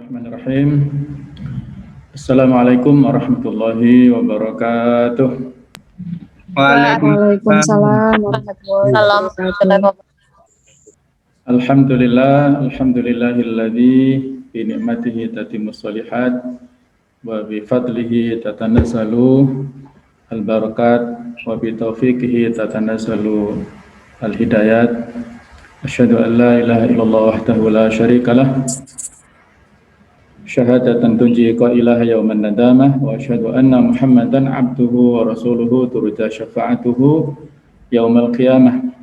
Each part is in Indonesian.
Bismillahirrahmanirrahim. Assalamualaikum warahmatullahi wabarakatuh. Waalaikumsalam warahmatullahi wabarakatuh. Alhamdulillahilladzi bi ni'matihi tatimmus shalihat wa bi fadlihi tatanazzalu al-barakat wa bi taufiqihi tatanazzalu al-hidayat. Asyhadu an la ilaha illallah wahdahu la syarikalah syahadatan tunji qailaha yauman nadamah wa asyhadu anna Muhammadan abduhu wa rasuluhu turja syafa'atuhu yaumal qiyamah.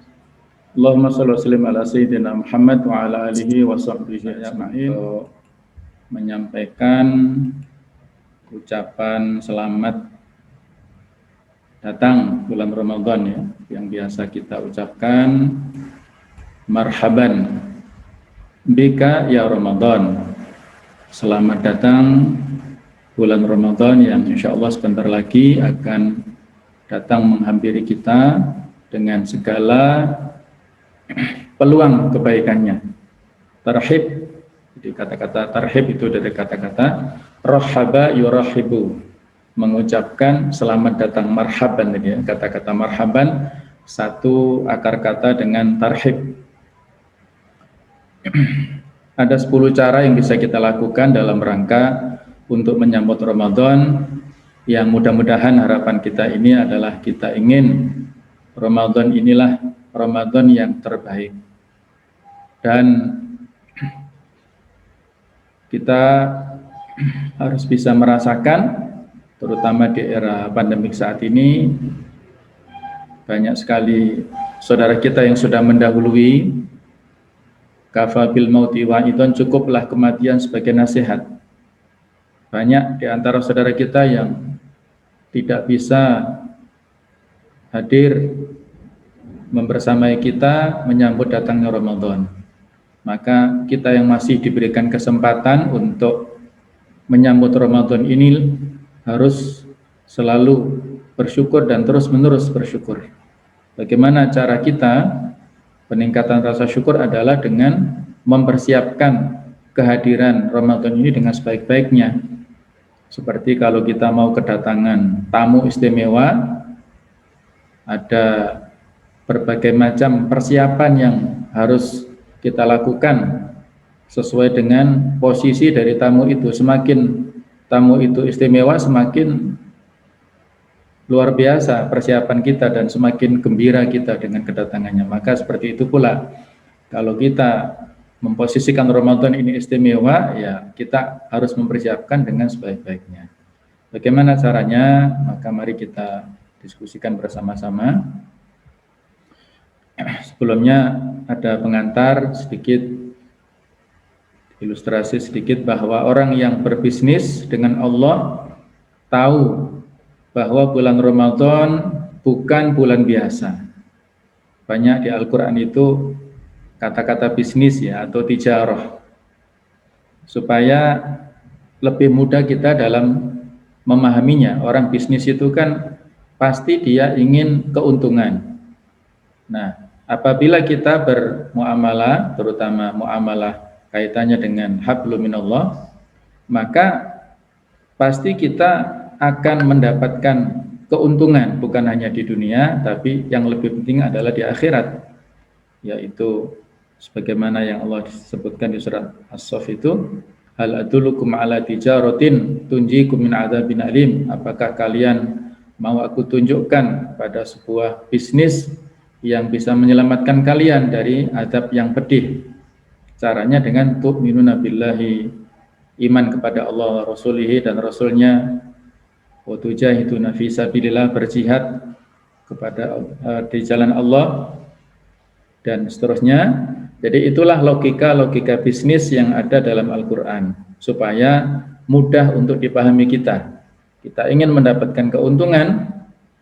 Allahumma shalli wa sallim ala sayyidina Muhammad wa ala alihi wa sahbihi ajma'in. Menyampaikan ucapan selamat datang bulan Ramadan ya, yang biasa kita ucapkan marhaban bika ya Ramadan. Selamat datang bulan Ramadan yang insya Allah sebentar lagi akan datang menghampiri kita dengan segala peluang kebaikannya. Tarhib, jadi kata-kata tarhib itu dari kata-kata rahaba yurahibu, mengucapkan selamat datang, marhaban ya. Kata-kata marhaban satu akar kata dengan tarhib. Ada 10 cara yang bisa kita lakukan dalam rangka untuk menyambut Ramadan, yang mudah-mudahan harapan kita ini adalah kita ingin Ramadan inilah Ramadan yang terbaik. Dan kita harus bisa merasakan, terutama di era pandemik saat ini, banyak sekali saudara kita yang sudah mendahului. Kafa bil mauti wa'idun, cukuplah kematian sebagai nasihat. Banyak di antara saudara kita yang tidak bisa hadir membersamai kita menyambut datangnya Ramadan. Maka kita yang masih diberikan kesempatan untuk menyambut Ramadan ini harus selalu bersyukur dan terus-menerus bersyukur. Bagaimana cara kita peningkatan rasa syukur adalah dengan mempersiapkan kehadiran Ramadan ini dengan sebaik-baiknya. Seperti kalau kita mau kedatangan tamu istimewa, ada berbagai macam persiapan yang harus kita lakukan sesuai dengan posisi dari tamu itu. Semakin tamu itu istimewa, semakin luar biasa persiapan kita dan semakin gembira kita dengan kedatangannya. Maka seperti itu pula, kalau kita memposisikan Ramadan ini istimewa, ya kita harus mempersiapkan dengan sebaik-baiknya. Bagaimana caranya? Maka mari kita diskusikan bersama-sama. Sebelumnya ada pengantar sedikit, ilustrasi sedikit bahwa orang yang berbisnis dengan Allah tahu bahwa bulan Ramadan bukan bulan biasa. Banyak di Al-Quran itu kata-kata bisnis ya, atau tijarah, supaya lebih mudah kita dalam memahaminya. Orang bisnis itu kan pasti dia ingin keuntungan. Nah, apabila kita bermuamalah, terutama muamalah kaitannya dengan hablum minallah, maka pasti kita akan mendapatkan keuntungan bukan hanya di dunia, tapi yang lebih penting adalah di akhirat, yaitu sebagaimana yang Allah sebutkan di surat As-Saff itu, hal adullukum ala tijaratin tunjikum min adzabin alim, apakah kalian mau aku tunjukkan pada sebuah bisnis yang bisa menyelamatkan kalian dari azab yang pedih. Caranya dengan tu'minuna billahi, iman kepada Allah, Rasulihi dan Rasulnya, wa tujahiduna fi sabilillah, berjihad kepada di jalan Allah, dan seterusnya. Jadi itulah logika bisnis yang ada dalam Al-Quran, supaya mudah untuk dipahami kita. Kita ingin mendapatkan keuntungan,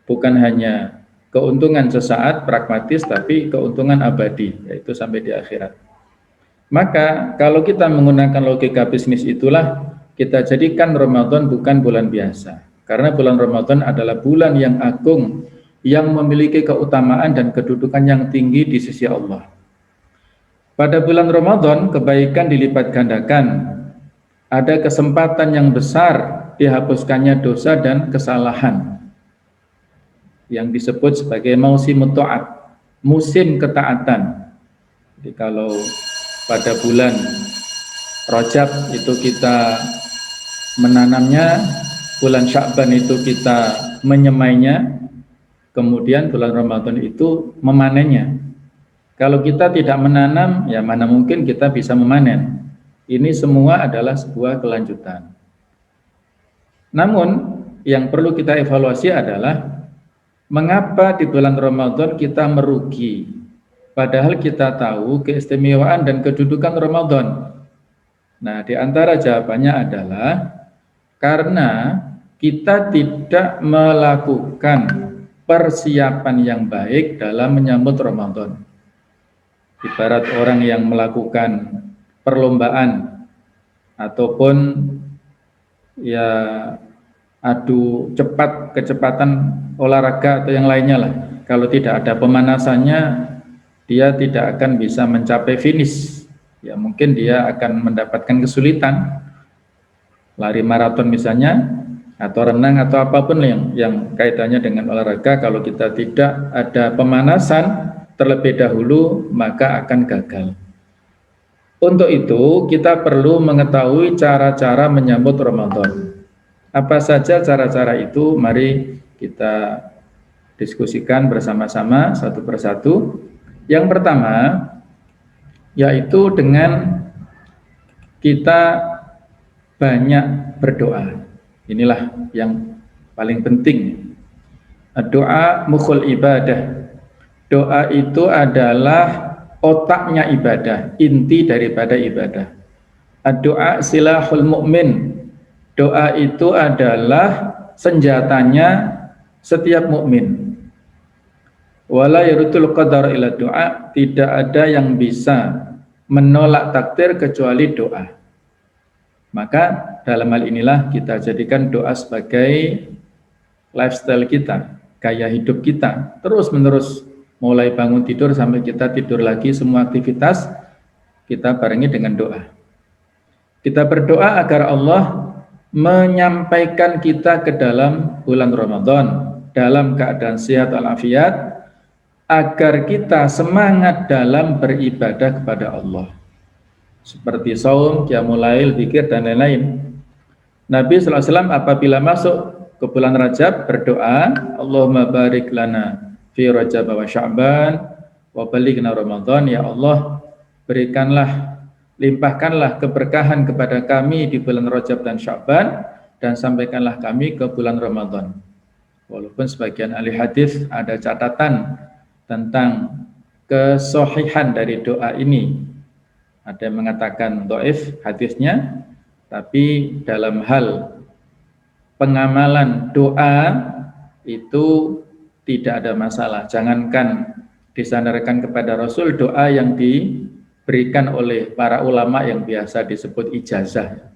bukan hanya keuntungan sesaat pragmatis, tapi keuntungan abadi, yaitu sampai di akhirat. Maka kalau kita menggunakan logika bisnis itulah, kita jadikan Ramadan bukan bulan biasa. Karena bulan Ramadan adalah bulan yang agung, yang memiliki keutamaan dan kedudukan yang tinggi di sisi Allah. Pada bulan Ramadan, kebaikan dilipat gandakan. ada kesempatan yang besar dihapuskannya dosa dan kesalahan yang disebut sebagai mausimut ta'at, musim ketaatan. Jadi kalau pada bulan Rajab itu kita menanamnya, bulan Sya'ban itu kita menyemainya, kemudian bulan Ramadan itu memanennya. Kalau kita tidak menanam, ya mana mungkin kita bisa memanen. Ini semua adalah sebuah kelanjutan. Namun yang perlu kita evaluasi adalah mengapa di bulan Ramadan kita merugi, padahal kita tahu keistimewaan dan kedudukan Ramadan. Nah, di antara jawabannya adalah karena kita tidak melakukan persiapan yang baik dalam menyambut Ramadan. Ibarat orang yang melakukan perlombaan ataupun ya adu cepat, kecepatan olahraga atau yang lainnya lah. Kalau tidak ada pemanasannya, dia tidak akan bisa mencapai finish. Ya mungkin dia akan mendapatkan kesulitan. Lari maraton misalnya, atau renang atau apapun yang kaitannya dengan olahraga, kalau kita tidak ada pemanasan terlebih dahulu, maka akan gagal. Untuk itu kita perlu mengetahui cara-cara menyambut Ramadan. Apa saja cara-cara itu? Mari kita diskusikan bersama-sama satu persatu. Yang pertama yaitu dengan kita banyak berdoa. Inilah yang paling penting. Doa mukhul ibadah. Doa itu adalah otaknya ibadah, inti daripada ibadah. Doa silahul mu'min. Doa itu adalah senjatanya setiap mukmin. Wala yarutul qadar ila doa, tidak ada yang bisa menolak takdir kecuali doa. Maka dalam hal inilah kita jadikan doa sebagai lifestyle kita, gaya hidup kita, terus menerus, mulai bangun tidur sampai kita tidur lagi, semua aktivitas kita barengi dengan doa. Kita berdoa agar Allah menyampaikan kita ke dalam bulan Ramadan dalam keadaan sehat walafiat, agar kita semangat dalam beribadah kepada Allah, seperti saum, qiyamul lail, zikir dan lain-lain. Nabi SAW apabila masuk ke bulan Rajab berdoa, Allahumma barik lana fi Rajab wa Sya'ban wa balighna Ramadan. Ya Allah, berikanlah, limpahkanlah keberkahan kepada kami di bulan Rajab dan Sya'ban, dan sampaikanlah kami ke bulan Ramadan. Walaupun sebagian ahli hadis ada catatan tentang kesohihan dari doa ini. Ada yang mengatakan dhaif hadisnya, tapi dalam hal pengamalan doa itu tidak ada masalah. Jangankan disandarkan kepada Rasul, doa yang diberikan oleh para ulama yang biasa disebut ijazah.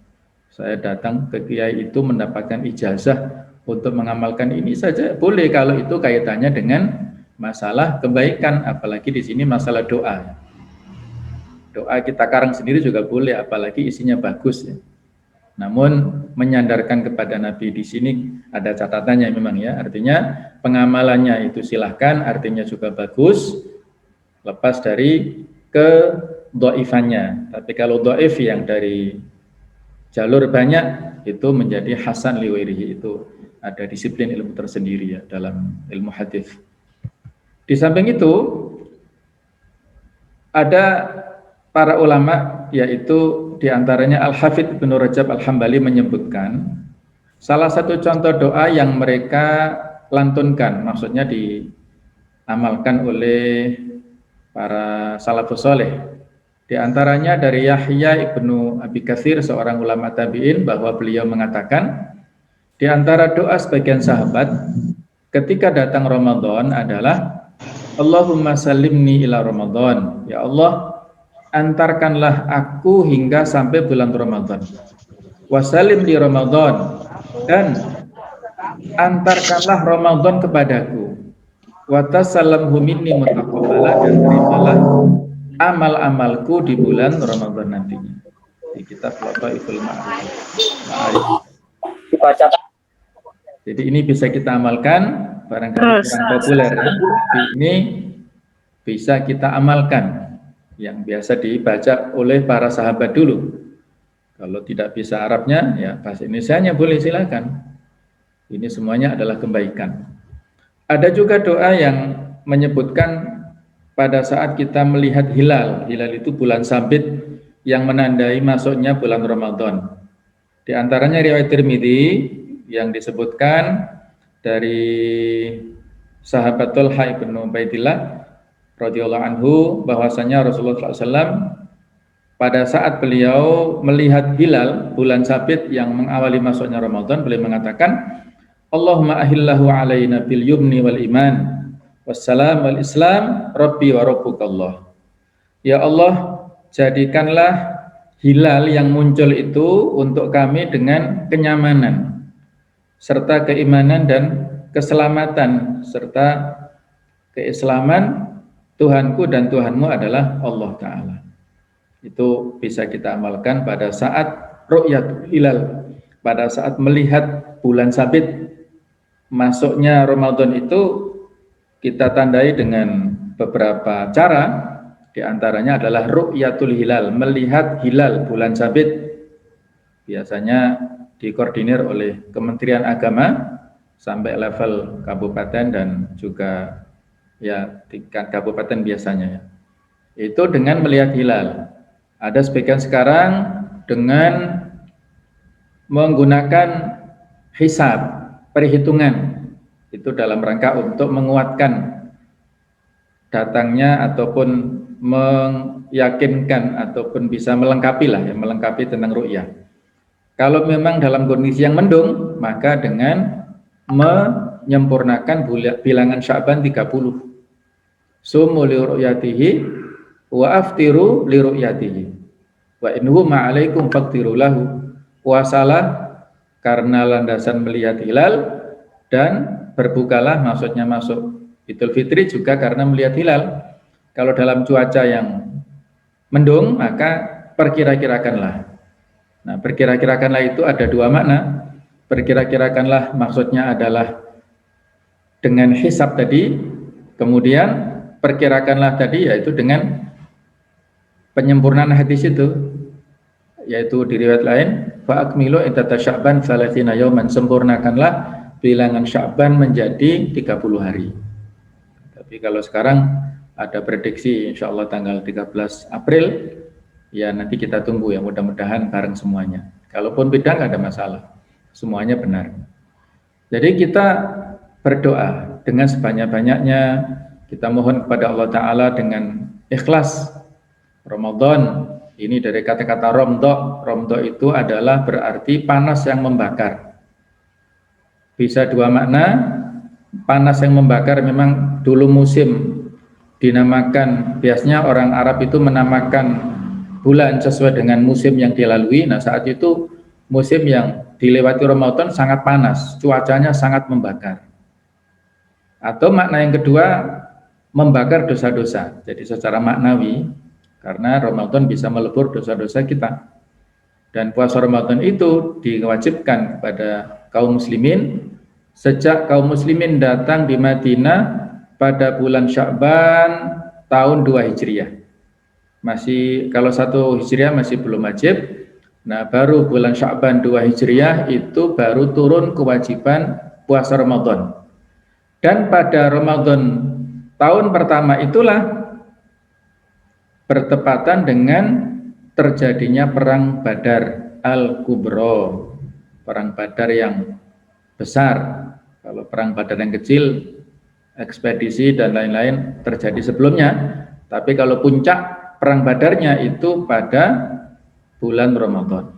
Saya datang ke kiai itu mendapatkan ijazah untuk mengamalkan ini saja boleh kalau itu kaitannya dengan masalah kebaikan, apalagi di sini masalah doa. Doa kita karang sendiri juga boleh, apalagi isinya bagus ya. Namun menyandarkan kepada Nabi di sini ada catatannya memang ya, artinya pengamalannya itu silahkan, artinya juga bagus, lepas dari kedhaifannya. Tapi kalau dhaif yang dari jalur banyak itu menjadi hasan liwairihi, itu ada disiplin ilmu tersendiri ya dalam ilmu hadis. Di samping itu ada para ulama, yaitu diantaranya Al-Hafidh Ibnu Rajab Al-Hambali menyebutkan salah satu contoh doa yang mereka lantunkan, maksudnya diamalkan oleh para salafus soleh. Di antaranya dari Yahya Ibnu Abi Katsir, seorang ulama tabi'in, bahwa beliau mengatakan di antara doa sebagian sahabat ketika datang Ramadan adalah Allahumma salimni ila Ramadan. Ya Allah, antarkanlah aku hingga sampai bulan Ramadan. Wasalim di Ramadan, dan antarkanlah Ramadan kepadaku. Watasalamhu minni mutaqabbala, dan terimalah amal-amalku di bulan Ramadan nantinya. di kitab Lataiful Ma'arif. Jadi ini bisa kita amalkan, barangkali kurang populer ya. Tapi ini bisa kita amalkan yang biasa dibaca oleh para sahabat dulu. Kalau tidak bisa Arabnya, ya bahasa Indonesianya boleh, silakan. Ini semuanya adalah kebaikan. Ada juga doa yang menyebutkan pada saat kita melihat hilal. Hilal itu bulan sabit yang menandai masuknya bulan Ramadan. Di antaranya riwayat Tirmidzi yang disebutkan dari sahabat Talha bin Ubaidillah radhiyallahu anhu bahwasanya Rasulullah SAW pada saat beliau melihat hilal bulan sabit yang mengawali masuknya Ramadan, beliau mengatakan, Allahumma ahillahu alaina bil yumni wal iman wassalam wal islam rabbi wa rabbukallah. Ya Allah, jadikanlah hilal yang muncul itu untuk kami dengan kenyamanan serta keimanan dan keselamatan serta keislaman, Tuhanku dan Tuhanmu adalah Allah Ta'ala. Itu bisa kita amalkan pada saat ru'yat hilal, pada saat melihat bulan sabit masuknya Ramadan itu kita tandai dengan beberapa cara, di antaranya adalah ru'yatul hilal, melihat hilal bulan sabit. Biasanya dikoordinir oleh Kementerian Agama sampai level kabupaten dan juga ya tingkat kabupaten biasanya ya. Itu dengan melihat hilal. Ada sebagian sekarang dengan menggunakan hisab, perhitungan, itu dalam rangka untuk menguatkan datangnya ataupun meyakinkan ataupun bisa melengkapi lah ya, melengkapi tentang ru'yah. Kalau memang dalam kondisi yang mendung, maka dengan menyempurnakan bilangan Sya'ban 30. Sumu li ru'yatihi wa aftiru li ru'yatihi wa inhu ma'alaikum faqtiru lahu. Puasalah karena landasan melihat hilal dan berbukalah, maksudnya masuk Idul Fitri juga karena melihat hilal. Kalau dalam cuaca yang mendung, maka perkira-kirakanlah. Nah, perkira-kirakanlah itu ada dua makna. Perkira-kirakanlah maksudnya adalah dengan hisab tadi, kemudian perkirakanlah tadi yaitu dengan penyempurnaan hadis itu, yaitu di riwayat lain, fa akmilu iddata Sya'ban 30 yauman, sempurnakanlah bilangan Sya'ban menjadi 30 hari. Tapi kalau sekarang ada prediksi insyaallah tanggal 13 April, ya nanti kita tunggu ya, mudah-mudahan bareng semuanya. Kalaupun beda nggak ada masalah, semuanya benar. Jadi kita berdoa dengan sebanyak-banyaknya, kita mohon kepada Allah Ta'ala dengan ikhlas. Ramadan ini dari kata-kata romdo. Romdo itu adalah berarti panas yang membakar. Bisa dua makna. Panas yang membakar memang dulu musim dinamakan, biasanya orang Arab itu menamakan bulan sesuai dengan musim yang dilalui. Nah, saat itu musim yang dilewati Ramadan sangat panas, cuacanya sangat membakar. Atau makna yang kedua, membakar dosa-dosa. Jadi secara maknawi, karena Ramadan bisa melebur dosa-dosa kita. Dan puasa Ramadan itu diwajibkan kepada kaum muslimin sejak kaum muslimin datang di Madinah pada bulan Sya'ban tahun 2 Hijriah. Masih, kalau 1 Hijriah masih belum wajib. Nah, baru bulan Sya'ban 2 Hijriah itu baru turun kewajiban puasa Ramadan. Dan pada Ramadan tahun pertama itulah bertepatan dengan terjadinya perang Badar Al-Kubra, perang Badar yang besar. Kalau perang Badar yang kecil, ekspedisi dan lain-lain terjadi sebelumnya. Tapi kalau puncak perang Badarnya itu pada bulan Ramadan.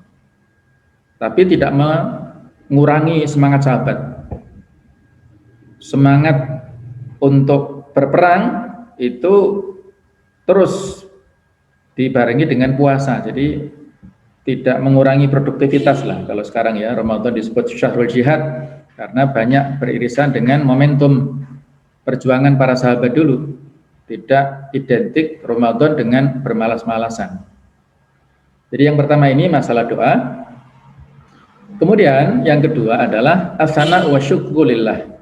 Tapi tidak mengurangi semangat sahabat. Semangat untuk berperang itu terus dibarengi dengan puasa, jadi tidak mengurangi produktivitas lah. Kalau sekarang ya, Ramadan disebut syahrul jihad karena banyak beririsan dengan momentum perjuangan para sahabat dulu. Tidak identik Ramadan dengan bermalas-malasan. Jadi yang pertama ini masalah doa. Kemudian yang kedua adalah as-sana wa syukru lillah.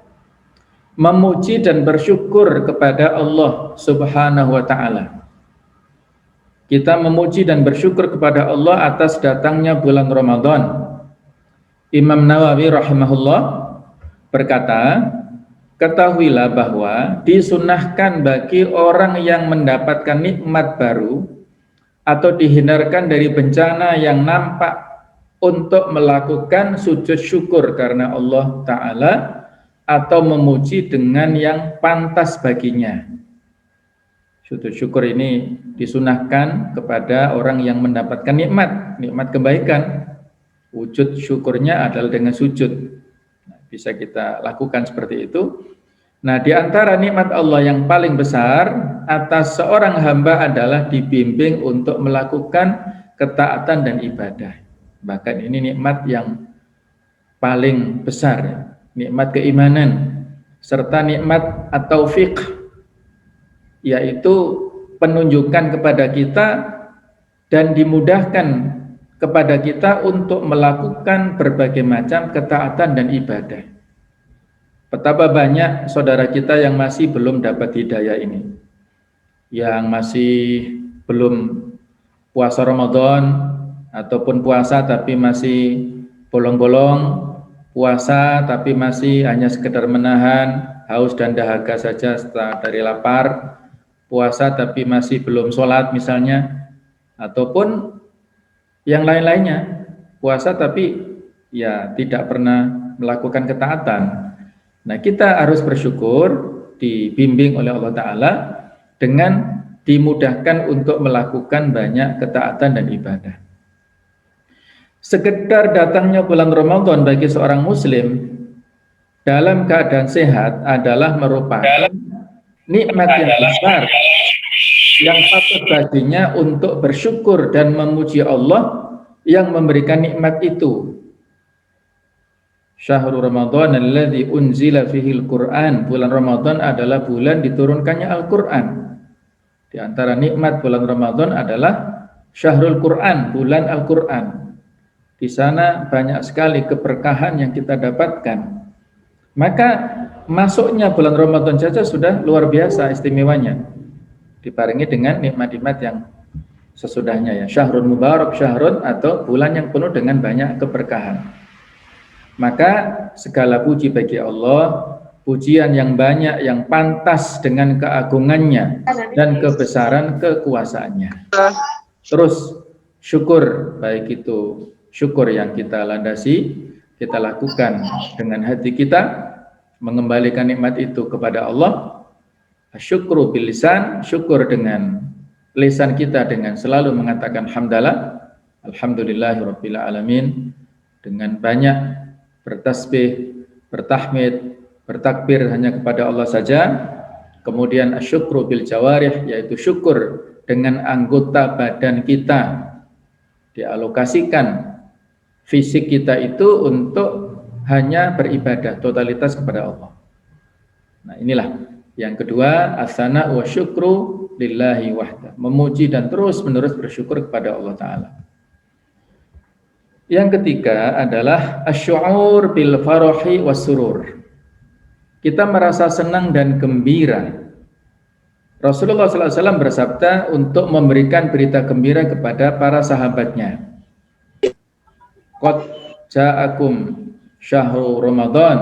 Memuji dan bersyukur kepada Allah Subhanahu wa taala. Kita memuji dan bersyukur kepada Allah atas datangnya bulan Ramadan. Imam Nawawi rahimahullah berkata, ketahuilah bahwa disunahkan bagi orang yang mendapatkan nikmat baru atau dihindarkan dari bencana yang nampak untuk melakukan sujud syukur karena Allah Ta'ala atau memuji dengan yang pantas baginya. Sujud syukur ini disunahkan kepada orang yang mendapatkan nikmat kebaikan. Wujud syukurnya adalah dengan sujud. Bisa kita lakukan seperti itu. Nah, di antara nikmat Allah yang paling besar atas seorang hamba adalah dibimbing untuk melakukan ketaatan dan ibadah. Bahkan ini nikmat yang paling besar, nikmat keimanan serta nikmat at-taufiq, yaitu penunjukan kepada kita dan dimudahkan kepada kita untuk melakukan berbagai macam ketaatan dan ibadah. Betapa banyak saudara kita yang masih belum dapat hidayah ini, yang masih belum puasa Ramadan ataupun puasa tapi masih bolong-bolong, puasa tapi masih hanya sekedar menahan haus dan dahaga saja setelah dari lapar, puasa tapi masih belum sholat misalnya, ataupun yang lain-lainnya, puasa tapi ya tidak pernah melakukan ketaatan. Nah, kita harus bersyukur dibimbing oleh Allah Ta'ala dengan dimudahkan untuk melakukan banyak ketaatan dan ibadah. Sekedar datangnya bulan Ramadan bagi seorang muslim dalam keadaan sehat adalah merupakan nikmat yang besar yang patut baginya untuk bersyukur dan memuji Allah yang memberikan nikmat itu. Syahrul Ramadan alladzi unzila fihil Qur'an. Bulan Ramadan adalah bulan diturunkannya Al-Qur'an. Di antara nikmat bulan Ramadan adalah Syahrul Qur'an, bulan Al-Qur'an. Di sana banyak sekali keberkahan yang kita dapatkan. Maka masuknya bulan Ramadan saja sudah luar biasa istimewanya. Dibarengi dengan nikmat-nikmat yang sesudahnya ya. Syahrul Mubarak, syahrun atau bulan yang penuh dengan banyak keberkahan. Maka segala puji bagi Allah, pujian yang banyak yang pantas dengan keagungannya dan kebesaran kekuasaannya. Terus syukur, baik itu syukur yang kita landasi, kita lakukan dengan hati kita, mengembalikan nikmat itu kepada Allah. Syukru bil lisan, syukur dengan lisan kita dengan selalu mengatakan hamdalah, alhamdulillahirabbil alamin, dengan banyak bertasbih, bertahmid, bertakbir hanya kepada Allah saja. Kemudian asyukru bil jawarih, yaitu syukur dengan anggota badan kita, dialokasikan fisik kita itu untuk hanya beribadah totalitas kepada Allah. Nah, inilah yang kedua, as-sana wa syukru lillahi wahda, memuji dan terus menerus bersyukur kepada Allah Ta'ala. Yang ketiga adalah asy'ur bil farahi was surur. Kita merasa senang dan gembira. Rasulullah SAW bersabda untuk memberikan berita gembira kepada para sahabatnya. Qad ja'akum syahrul Ramadan,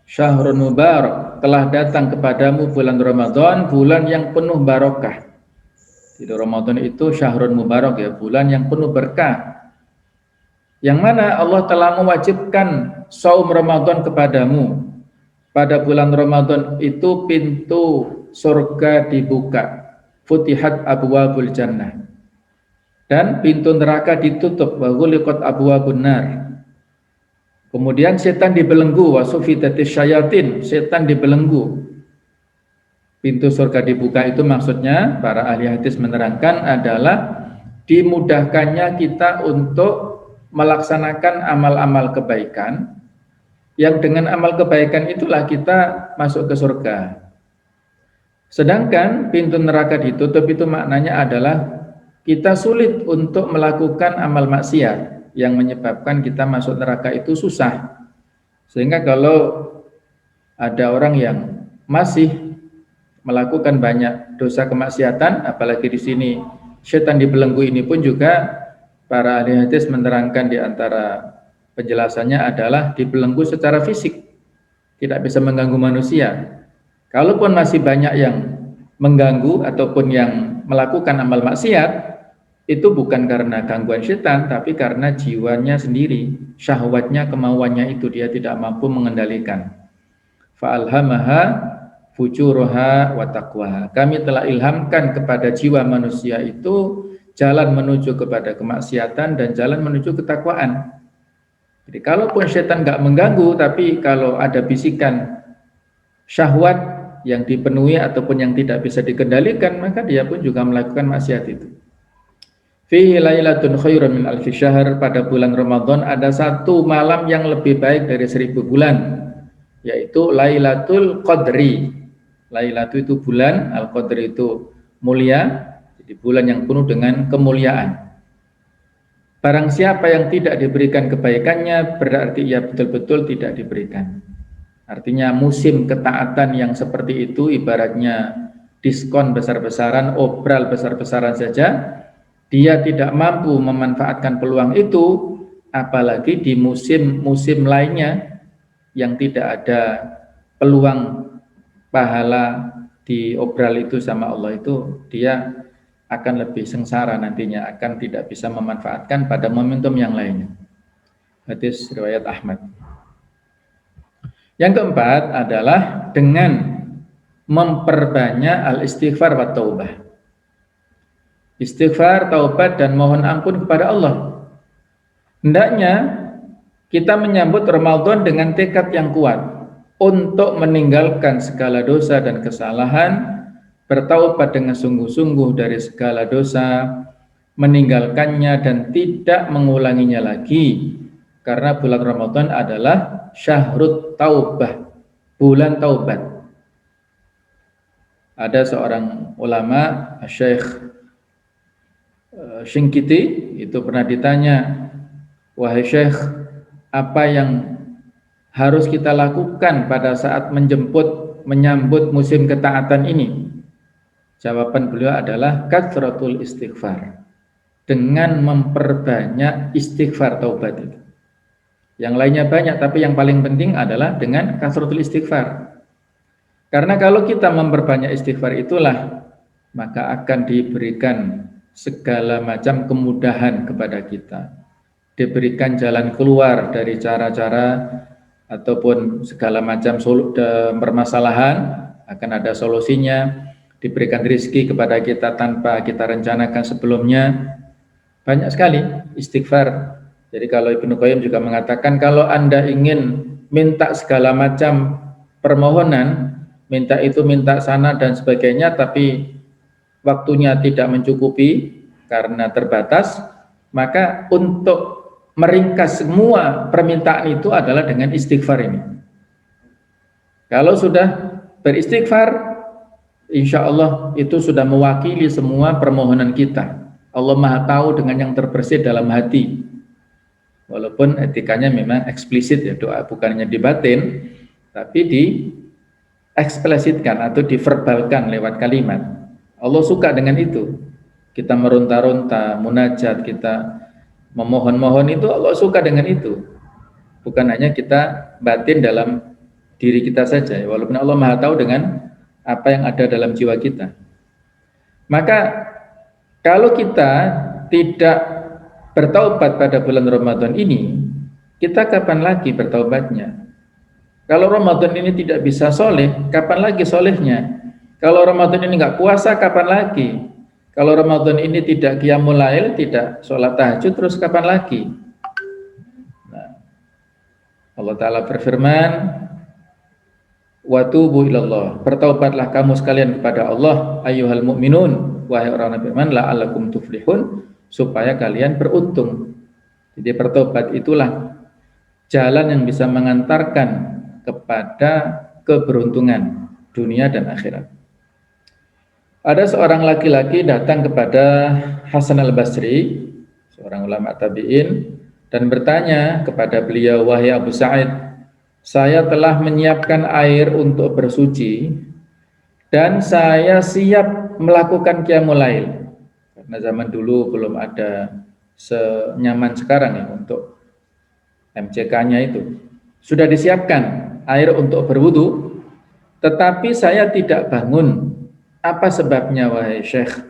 syahrun mubarak, telah datang kepadamu bulan Ramadan, bulan yang penuh barokah. Jadi Ramadan itu syahrun mubarak ya, bulan yang penuh berkah. Yang mana Allah telah mewajibkan saum Ramadan kepadamu. Pada bulan Ramadan itu pintu surga dibuka, futihat abwabul jannah, dan pintu neraka ditutup, wa ghuliqat abwabun nar. Kemudian setan dibelenggu, wa sufitatis syayatin, setan dibelenggu. Pintu surga dibuka itu maksudnya para ahli hadis menerangkan adalah dimudahkannya kita untuk melaksanakan amal-amal kebaikan, yang dengan amal kebaikan itulah kita masuk ke surga. Sedangkan pintu neraka ditutup itu maknanya adalah kita sulit untuk melakukan amal maksiat yang menyebabkan kita masuk neraka itu susah. Sehingga kalau ada orang yang masih melakukan banyak dosa kemaksiatan, apalagi di sini setan dibelenggu ini pun juga para ahli hadis menerangkan di antara penjelasannya adalah dibelenggu secara fisik, tidak bisa mengganggu manusia. Kalaupun masih banyak yang mengganggu ataupun yang melakukan amal maksiat, itu bukan karena gangguan setan, tapi karena jiwanya sendiri, syahwatnya, kemauannya itu dia tidak mampu mengendalikan. Fa'alhamaha fujuraha wa taqwaha. Kami telah ilhamkan kepada jiwa manusia itu jalan menuju kepada kemaksiatan dan jalan menuju ketakwaan. Jadi kalaupun setan nggak mengganggu, tapi kalau ada bisikan syahwat yang dipenuhi ataupun yang tidak bisa dikendalikan, maka dia pun juga melakukan maksiat itu. Fihi lailatun khairun min alfi syahr. Pada bulan Ramadan ada satu malam yang lebih baik dari 1000 bulan, yaitu Lailatul Qadri. Lailatul itu bulan, Al-Qadri itu mulia, jadi bulan yang penuh dengan kemuliaan. Barang siapa yang tidak diberikan kebaikannya, berarti ia betul-betul tidak diberikan. Artinya musim ketaatan yang seperti itu ibaratnya diskon besar-besaran, obral besar-besaran saja, dia tidak mampu memanfaatkan peluang itu, apalagi di musim-musim lainnya yang tidak ada peluang pahala di obral itu sama Allah itu, dia akan lebih sengsara nantinya, akan tidak bisa memanfaatkan pada momentum yang lainnya. Hadis riwayat Ahmad. Yang keempat adalah dengan memperbanyak al-istighfar wa taubah. Istighfar, taubat, dan mohon ampun kepada Allah. Hendaknya kita menyambut Ramadan dengan tekad yang kuat untuk meninggalkan segala dosa dan kesalahan, bertaubat dengan sungguh-sungguh dari segala dosa, meninggalkannya dan tidak mengulanginya lagi. Karena bulan Ramadan adalah syahrut taubah, bulan taubat. Ada seorang ulama, Syekh Shinqiti, itu pernah ditanya, wahai Syekh, apa yang harus kita lakukan pada saat menyambut musim ketaatan ini? Jawaban beliau adalah katsratul istighfar, dengan memperbanyak istighfar taubat itu. Yang lainnya banyak, tapi yang paling penting adalah dengan katsratul istighfar. Karena kalau kita memperbanyak istighfar itulah, maka akan diberikan segala macam kemudahan kepada kita, diberikan jalan keluar dari cara-cara ataupun segala macam permasalahan, akan ada solusinya, diberikan rezeki kepada kita tanpa kita rencanakan sebelumnya. Banyak sekali istighfar. Jadi kalau Ibnu Qayyim juga mengatakan, kalau Anda ingin minta segala macam permohonan, minta itu, minta sana dan sebagainya, tapi waktunya tidak mencukupi karena terbatas, maka untuk meringkas semua permintaan itu adalah dengan istighfar ini. Kalau sudah beristighfar, insya Allah itu sudah mewakili semua permohonan kita. Allah Maha tahu dengan yang terbersih dalam hati. Walaupun etikanya memang eksplisit ya, doa bukannya di batin, tapi dieksplisitkan atau diverbalkan lewat kalimat. Allah suka dengan itu. Kita meronta-ronta, munajat, kita memohon-mohon itu Allah suka dengan itu. Bukan hanya kita batin dalam diri kita saja, walaupun Allah Maha tahu dengan apa yang ada dalam jiwa kita. Maka kalau kita tidak bertaubat pada bulan Ramadan ini, kita kapan lagi bertaubatnya? Kalau Ramadan ini tidak bisa soleh, kapan lagi solehnya? Kalau Ramadan ini nggak puasa, kapan lagi? Kalau Ramadan ini tidak qiyamul lail, tidak sholat tahajud, terus kapan lagi? Nah, Allah Ta'ala berfirman, wa tubu ilallah, bertaubatlah kamu sekalian kepada Allah, ayyuhal mu'minun, wahai orang beriman, la'allakum tuflihun, supaya kalian beruntung. Jadi bertobat itulah jalan yang bisa mengantarkan kepada keberuntungan dunia dan akhirat. Ada seorang laki-laki datang kepada Hasan al-Basri, seorang ulama tabi'in, dan bertanya kepada beliau, wahai Abu Sa'id, saya telah menyiapkan air untuk bersuci dan saya siap melakukan qiyamul lail. Karena zaman dulu belum ada senyaman sekarang ya untuk MCK-nya itu. Sudah disiapkan air untuk berwudu, tetapi saya tidak bangun. Apa sebabnya wahai Syekh?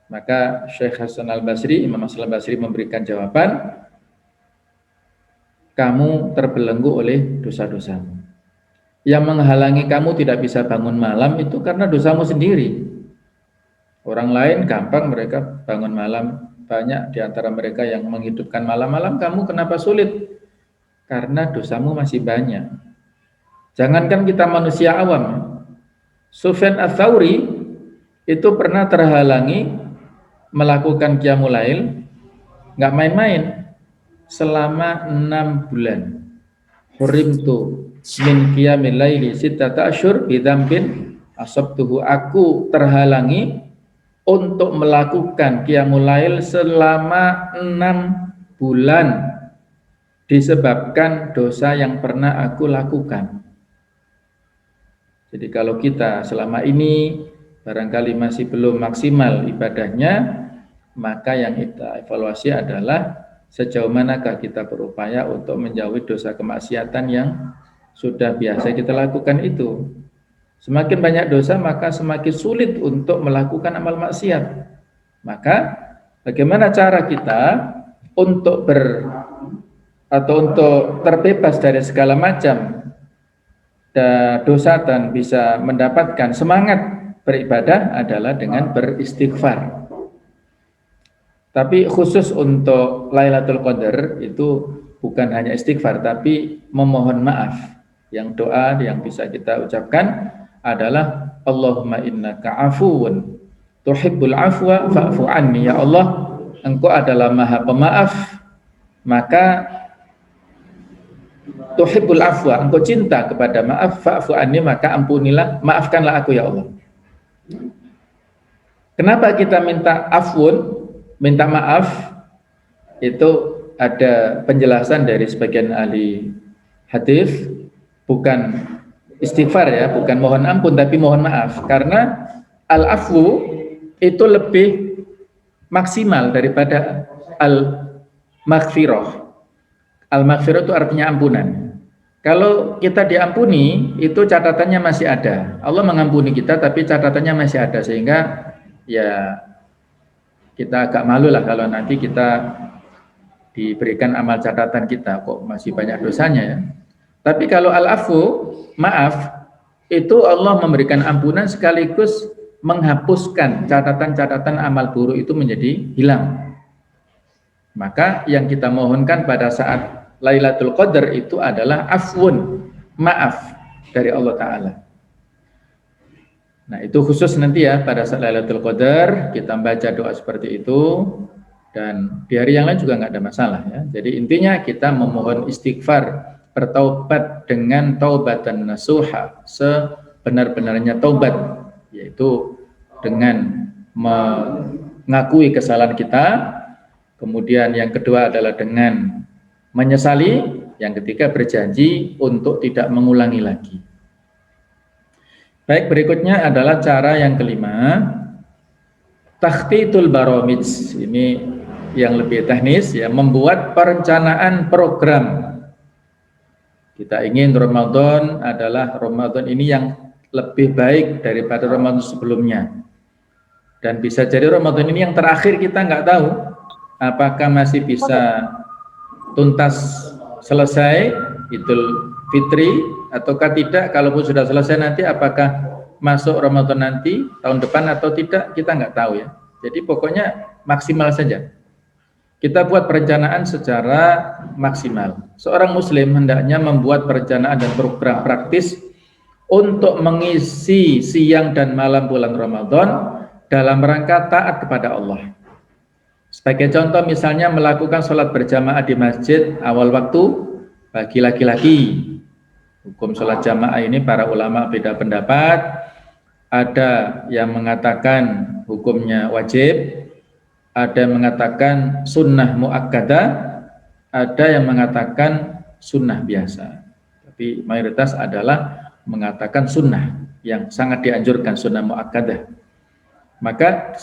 Maka Syekh Hasan al-Basri, Imam Hasan al-Basri memberikan jawaban, kamu terbelenggu oleh dosa-dosamu. Yang menghalangi kamu tidak bisa bangun malam itu karena dosamu sendiri. Orang lain gampang mereka bangun malam, banyak di antara mereka yang menghidupkan malam-malam, kamu kenapa sulit? Karena dosamu masih banyak. Jangankan kita manusia awam, Sufyan Ats-Tsauri itu pernah terhalangi melakukan qiyamul lail, nggak main-main, selama 6 bulan. Hurimtu min qiyamil laili sittata asyhur bidzambin asabtuhu, aku terhalangi untuk melakukan qiyamul lail selama 6 bulan disebabkan dosa yang pernah aku lakukan. Jadi kalau kita selama ini barangkali masih belum maksimal ibadahnya, maka yang kita evaluasi adalah sejauh manakah kita berupaya untuk menjauhi dosa kemaksiatan yang sudah biasa kita lakukan itu. Semakin banyak dosa, maka semakin sulit untuk melakukan amal maksiat. Maka bagaimana cara kita untuk untuk terbebas dari segala macam dosa dan bisa mendapatkan semangat beribadah adalah dengan beristighfar. Tapi khusus untuk Lailatul Qadar itu bukan hanya istighfar, tapi memohon maaf. Yang doa yang bisa kita ucapkan adalah Allahumma innaka afuwun tuhibbul afwa fa'fu anni. Ya Allah, Engkau adalah Maha Pemaaf, maka tuhibbul afwa, Engkau cinta kepada maaf, fa'fu anni, maka ampunilah, maafkanlah aku ya Allah. Kenapa kita minta afun, minta maaf? Itu ada penjelasan dari sebagian ahli hadis, bukan istighfar ya, bukan mohon ampun tapi mohon maaf, karena al-afwu itu lebih maksimal daripada al-maghfirah. Al-maghfirah itu artinya ampunan. Kalau kita diampuni, itu catatannya masih ada. Allah mengampuni kita, tapi catatannya masih ada, sehingga ya kita agak malu lah kalau nanti kita diberikan amal catatan kita, kok masih banyak dosanya ya. Tapi kalau al-afu, maaf, itu Allah memberikan ampunan sekaligus menghapuskan catatan-catatan amal buruk itu menjadi hilang. Maka yang kita mohonkan pada saat Lailatul Qadar itu adalah afwun, maaf dari Allah Ta'ala. Nah itu khusus nanti ya pada saat Lailatul Qadar kita baca doa seperti itu, dan di hari yang lain juga nggak ada masalah ya. Jadi intinya kita memohon istighfar, bertaubat dengan taubatan nasuha, sebenar-benarnya taubat, yaitu dengan mengakui kesalahan kita. Kemudian yang kedua adalah dengan menyesali, yang ketiga berjanji untuk tidak mengulangi lagi. Baik, berikutnya adalah cara yang kelima, takhtitul baromij. Ini yang lebih teknis ya, membuat perencanaan program. Kita ingin Ramadan adalah Ramadan ini yang lebih baik daripada Ramadan sebelumnya. Dan bisa jadi Ramadan ini yang terakhir, kita nggak tahu apakah masih bisa tuntas selesai Idul Fitri ataukah tidak. Kalaupun sudah selesai nanti apakah masuk Ramadan nanti tahun depan atau tidak, kita nggak tahu ya. Jadi pokoknya maksimal saja. Kita buat perencanaan secara maksimal. Seorang muslim hendaknya membuat perencanaan dan program praktis untuk mengisi siang dan malam bulan Ramadan dalam rangka taat kepada Allah. Sebagai contoh misalnya melakukan sholat berjamaah di masjid awal waktu bagi laki-laki. Hukum sholat jamaah ini para ulama beda pendapat. Ada yang mengatakan hukumnya wajib, ada yang mengatakan sunnah muakkadah, ada yang mengatakan sunnah biasa. Tapi mayoritas adalah mengatakan sunnah yang sangat dianjurkan, sunnah muakkadah. Maka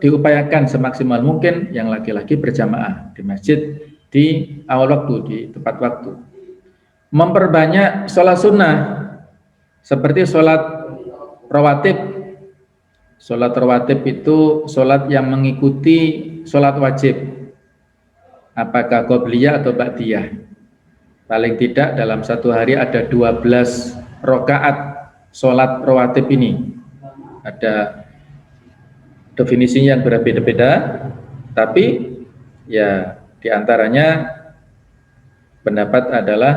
diupayakan semaksimal mungkin yang laki-laki berjamaah di masjid di awal waktu, di tepat waktu. Memperbanyak sholat sunnah seperti sholat rawatib. Sholat rawatib itu sholat yang mengikuti sholat wajib. Apakah qobliyah atau ba'diyah? Paling tidak dalam satu hari ada 12 rakaat sholat rawatib ini. Ada definisinya yang berbeda-beda, tapi ya diantaranya pendapat adalah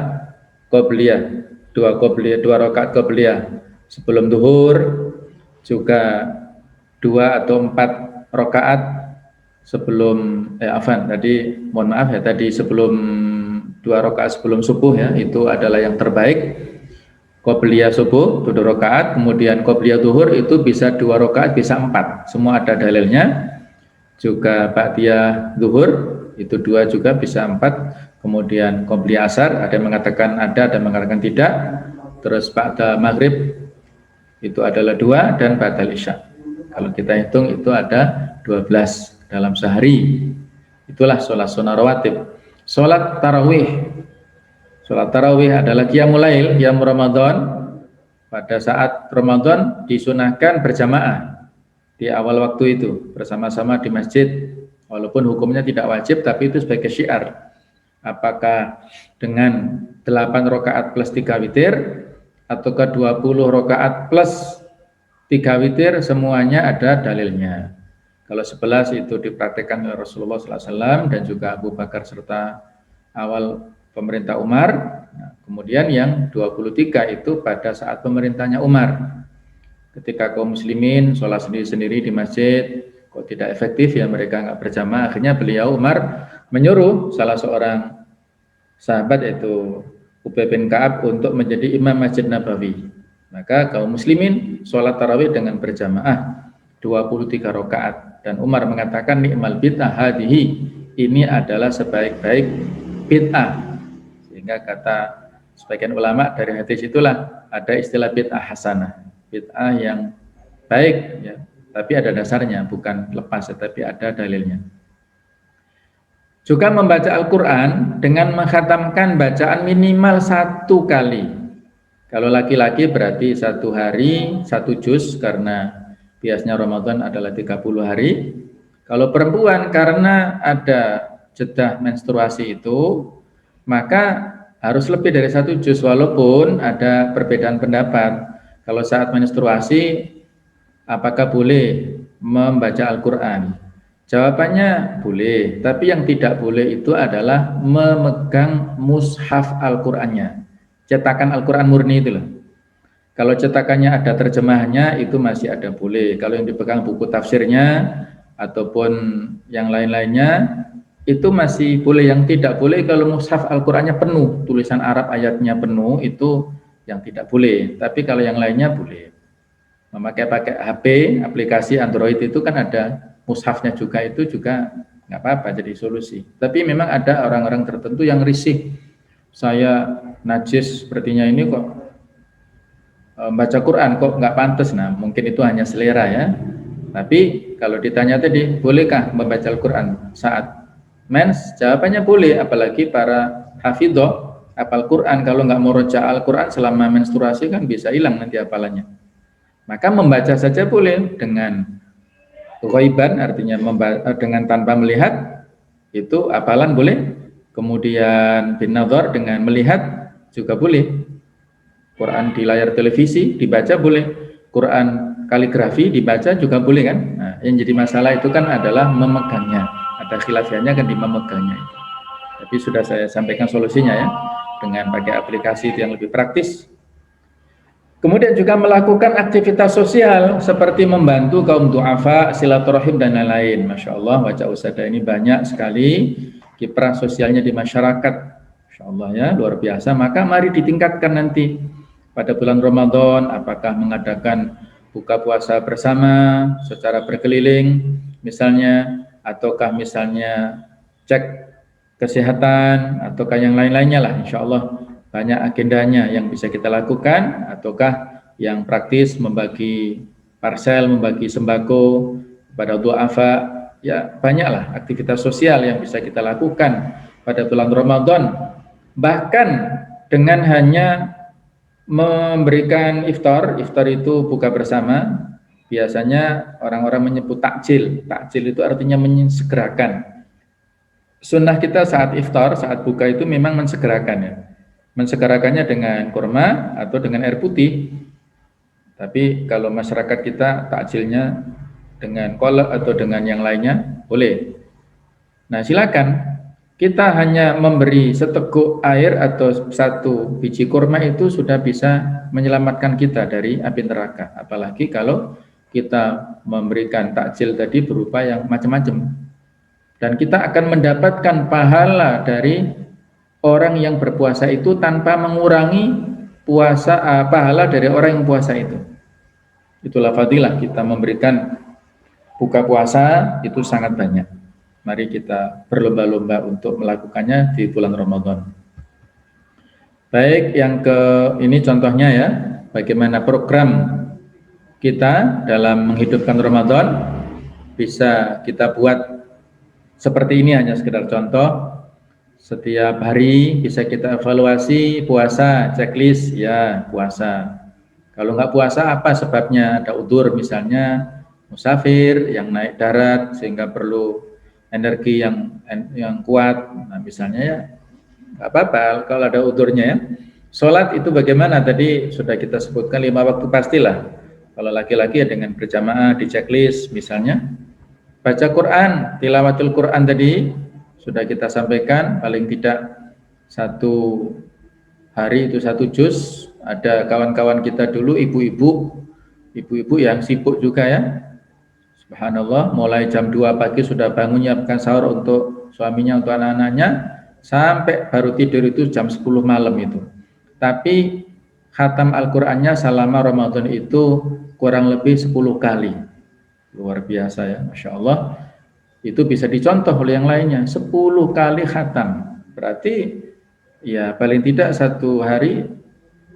qobliyah, dua rakaat qobliyah sebelum duhur, juga 2 atau 4 rakaat sebelum tadi sebelum 2 rakaat sebelum subuh ya, itu adalah yang terbaik. Qobliyah subuh 2 rakaat, kemudian qobliyah duhur itu bisa 2 rakaat, bisa 4, semua ada dalilnya. Juga ba'diyah duhur itu 2 juga bisa 4. Kemudian qobliyah asar ada yang mengatakan ada yang mengatakan tidak. Terus ba'da maghrib itu adalah 2, dan ba'dal isya. Kalau kita hitung itu ada 12 dalam sehari. Itulah sholat sunnah rawatib. Sholat tarawih. Sholat tarawih adalah qiyamul lail, qiyam Ramadan. Pada saat Ramadan disunahkan berjamaah di awal waktu itu bersama-sama di masjid. Walaupun hukumnya tidak wajib, tapi itu sebagai syiar. Apakah dengan 8 rakaat plus 3 witir, ataukah 20 rakaat plus 3 witir, semuanya ada dalilnya. Kalau 11 itu dipraktikkan oleh Rasulullah SAW dan juga Abu Bakar serta awal pemerintah Umar. Nah, kemudian yang 23 itu pada saat pemerintahnya Umar. Ketika kaum muslimin sholat sendiri-sendiri di masjid, kok tidak efektif ya, mereka nggak berjamaah. Akhirnya beliau Umar menyuruh salah seorang sahabat yaitu Ubay bin Ka'ab untuk menjadi imam Masjid Nabawi. Maka kaum muslimin sholat tarawih dengan berjamaah 23 rakaat, dan Umar mengatakan ni'mal bid'ah hadihi, ini adalah sebaik-baik bid'ah. Sehingga kata sebagian ulama dari hadis itulah ada istilah bid'ah hasanah, bid'ah yang baik ya, tapi ada dasarnya, bukan lepas tetapi ada dalilnya. Juga membaca Al-Quran dengan mengkhatamkan bacaan minimal 1 kali. Kalau laki-laki berarti 1 hari 1 juz, karena biasanya Ramadan adalah 30 hari. Kalau perempuan karena ada jeda menstruasi itu, maka harus lebih dari 1 juz, walaupun ada perbedaan pendapat. Kalau saat menstruasi, apakah boleh membaca Al-Quran? Jawabannya boleh, tapi yang tidak boleh itu adalah memegang mushaf Al-Qurannya, cetakan Al-Quran murni itu loh. Kalau cetakannya ada terjemahannya itu masih ada boleh. Kalau yang dipegang buku tafsirnya ataupun yang lain-lainnya itu masih boleh. Yang tidak boleh kalau mushaf Al-Qurannya penuh, tulisan Arab ayatnya penuh, itu yang tidak boleh. Tapi kalau yang lainnya boleh. Pakai HP, aplikasi Android itu kan ada mushafnya juga, itu juga nggak apa-apa jadi solusi. Tapi memang ada orang-orang tertentu yang risih, saya najis sepertinya ini kok baca Quran kok nggak pantas. Nah mungkin itu hanya selera ya. Tapi kalau ditanya tadi bolehkah membaca Al-Quran saat mens, jawabannya boleh. Apalagi para hafidhoh hafal Quran, kalau nggak mau roja Al-Quran selama menstruasi kan bisa hilang nanti hafalannya. Maka membaca saja boleh dengan ghaiban, artinya dengan tanpa melihat, itu hafalan boleh. Kemudian bin nadhar, dengan melihat juga boleh. Quran di layar televisi dibaca boleh. Quran kaligrafi dibaca juga boleh kan. Nah, yang jadi masalah itu kan adalah memegangnya. Ada khilafiyahnya kan di memegangnya itu. Tapi sudah saya sampaikan solusinya ya, dengan pakai aplikasi itu yang lebih praktis. Kemudian juga melakukan aktivitas sosial seperti membantu kaum du'afa, silaturahim dan lain-lain. Masya Allah, wajah Ustadzah ini banyak sekali kiprah sosialnya di masyarakat. Masya Allah ya, luar biasa. Maka mari ditingkatkan nanti pada bulan Ramadan, apakah mengadakan buka puasa bersama secara berkeliling misalnya, ataukah misalnya cek kesehatan, ataukah yang lain-lainnya lah, insya Allah banyak agendanya yang bisa kita lakukan, ataukah yang praktis membagi parsel, membagi sembako pada duafa, ya banyaklah aktivitas sosial yang bisa kita lakukan pada bulan Ramadan. Bahkan dengan hanya memberikan iftar itu buka bersama, biasanya orang-orang menyebut takjil. Takjil itu artinya menyegerakan. Sunnah kita saat iftar, saat buka itu memang mensegerakan ya. Mensegerakannya dengan kurma atau dengan air putih. Tapi kalau masyarakat kita takjilnya dengan kolak atau dengan yang lainnya, boleh. Nah silakan, kita hanya memberi seteguk air atau satu biji kurma itu sudah bisa menyelamatkan kita dari api neraka. Apalagi kalau kita memberikan takjil tadi berupa yang macam-macam. Dan kita akan mendapatkan pahala dari orang yang berpuasa itu tanpa mengurangi pahala dari orang yang puasa itu. Itulah fadilah kita memberikan buka puasa itu sangat banyak. Mari kita berlomba-lomba untuk melakukannya di bulan Ramadan. Baik, yang ini contohnya ya, bagaimana program kita dalam menghidupkan Ramadan bisa kita buat seperti ini, hanya sekedar contoh. Setiap hari bisa kita evaluasi puasa, checklist ya puasa. Kalau nggak puasa apa sebabnya? Ada udzur misalnya musafir yang naik darat sehingga perlu energi yang kuat. Nah misalnya ya nggak apa-apa kalau ada udzurnya ya. Sholat itu bagaimana? Tadi sudah kita sebutkan 5 waktu pastilah. Kalau laki-laki ya dengan berjamaah di checklist misalnya. Baca Quran, tilawatul Quran tadi sudah kita sampaikan, paling tidak satu hari itu 1 juz. Ada kawan-kawan kita dulu ibu-ibu yang sibuk juga ya, subhanallah, mulai jam 2 pagi sudah bangun nyiapkan sahur untuk suaminya, untuk anak-anaknya, sampai baru tidur itu jam 10 malam itu. Tapi khatam Al-Qur'annya selama Ramadan itu kurang lebih 10 kali. Luar biasa ya, Masya Allah. Itu bisa dicontoh oleh yang lainnya, 10 kali khatam. Berarti ya paling tidak satu hari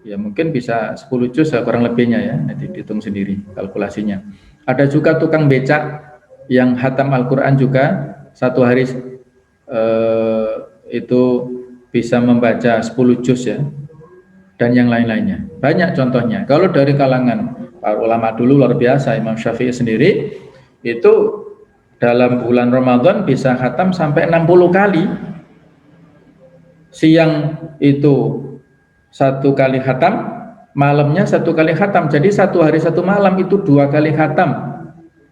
ya mungkin bisa 10 juz kurang lebihnya ya, nanti dihitung sendiri kalkulasinya. Ada juga tukang becak yang khatam Al-Quran juga satu hari itu bisa membaca 10 juz ya, dan yang lain-lainnya. Banyak contohnya. Kalau dari kalangan para ulama dulu luar biasa, Imam Syafi'i sendiri itu dalam bulan Ramadan bisa khatam sampai 60 kali. Siang itu 1 kali khatam, malamnya 1 kali khatam. Jadi 1 hari 1 malam itu 2 kali khatam.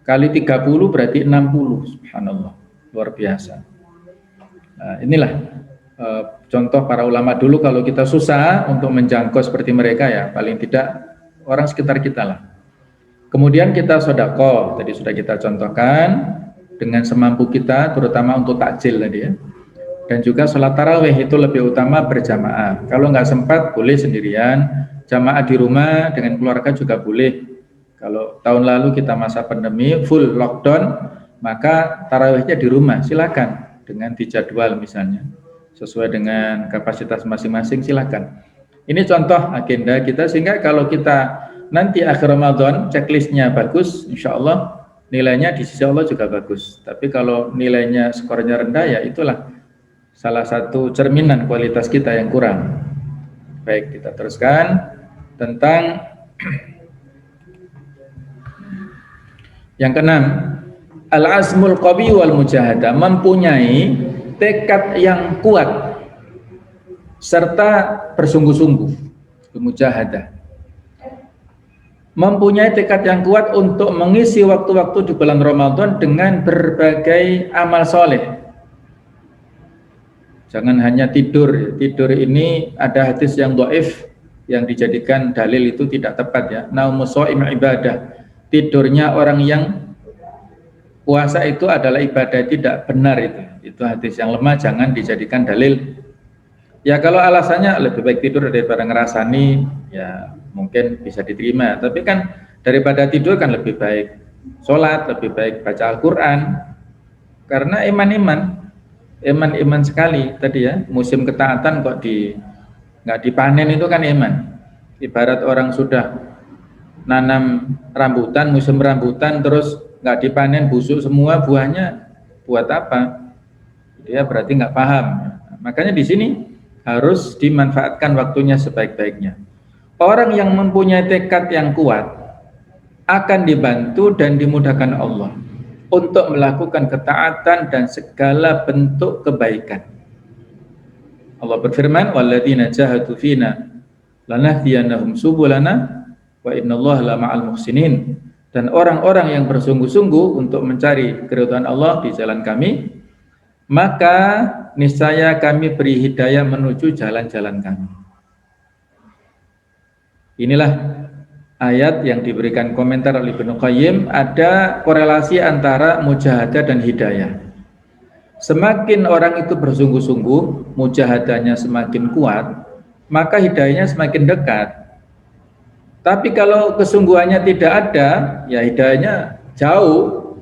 Kali 30 berarti 60. Subhanallah, luar biasa. Nah, inilah contoh para ulama dulu. Kalau kita susah untuk menjangkau seperti mereka ya, paling tidak orang sekitar kita lah. Kemudian kita sedekah, tadi sudah kita contohkan dengan semampu kita, terutama untuk takjil tadi ya. Dan juga sholat tarawih itu lebih utama berjamaah. Kalau nggak sempat boleh sendirian, jamaah di rumah dengan keluarga juga boleh. Kalau tahun lalu kita masa pandemi full lockdown, maka tarawihnya di rumah, silakan dengan dijadwal misalnya sesuai dengan kapasitas masing-masing, silakan. Ini contoh agenda kita, sehingga kalau kita nanti akhir Ramadan checklistnya bagus, insya Allah nilainya di sisi Allah juga bagus. Tapi kalau nilainya skornya rendah ya itulah salah satu cerminan kualitas kita yang kurang. Baik, kita teruskan tentang yang keenam, al-azmul qawi wal mujahadah, mempunyai tekad yang kuat serta bersungguh-sungguh, mujahadah. Mempunyai tekad yang kuat untuk mengisi waktu-waktu di bulan Ramadan dengan berbagai amal soleh. Jangan hanya tidur. Tidur ini ada hadis yang dhaif yang dijadikan dalil itu tidak tepat ya. Naumus shaim ibadah. Tidurnya orang yang puasa itu adalah ibadah, tidak benar itu. Itu hadis yang lemah, jangan dijadikan dalil. Ya kalau alasannya lebih baik tidur daripada ngerasani, ya mungkin bisa diterima. Tapi kan Daripada tidur kan lebih baik sholat, lebih baik baca Al-Quran. Karena iman sekali tadi ya, musim ketaatan kok nggak dipanen itu kan iman. Ibarat orang sudah nanam rambutan, musim rambutan terus nggak dipanen, busuk semua buahnya, buat apa? Dia berarti nggak paham. Makanya di sini harus dimanfaatkan waktunya sebaik-baiknya. Orang yang mempunyai tekad yang kuat akan dibantu dan dimudahkan Allah untuk melakukan ketaatan dan segala bentuk kebaikan. Allah berfirman, "Walladzina jahadu fina lanahdiyannahum subulana wa innallaha lama'al muhsinin." Dan orang-orang yang bersungguh-sungguh untuk mencari keridhaan Allah di jalan kami, maka niscaya kami beri hidayah menuju jalan-jalan kami. Inilah ayat yang diberikan komentar oleh Ibnu Qayyim, ada korelasi antara mujahadah dan hidayah. Semakin orang itu bersungguh-sungguh, mujahadahnya semakin kuat, maka hidayahnya semakin dekat. Tapi kalau kesungguhannya tidak ada, ya hidayahnya jauh.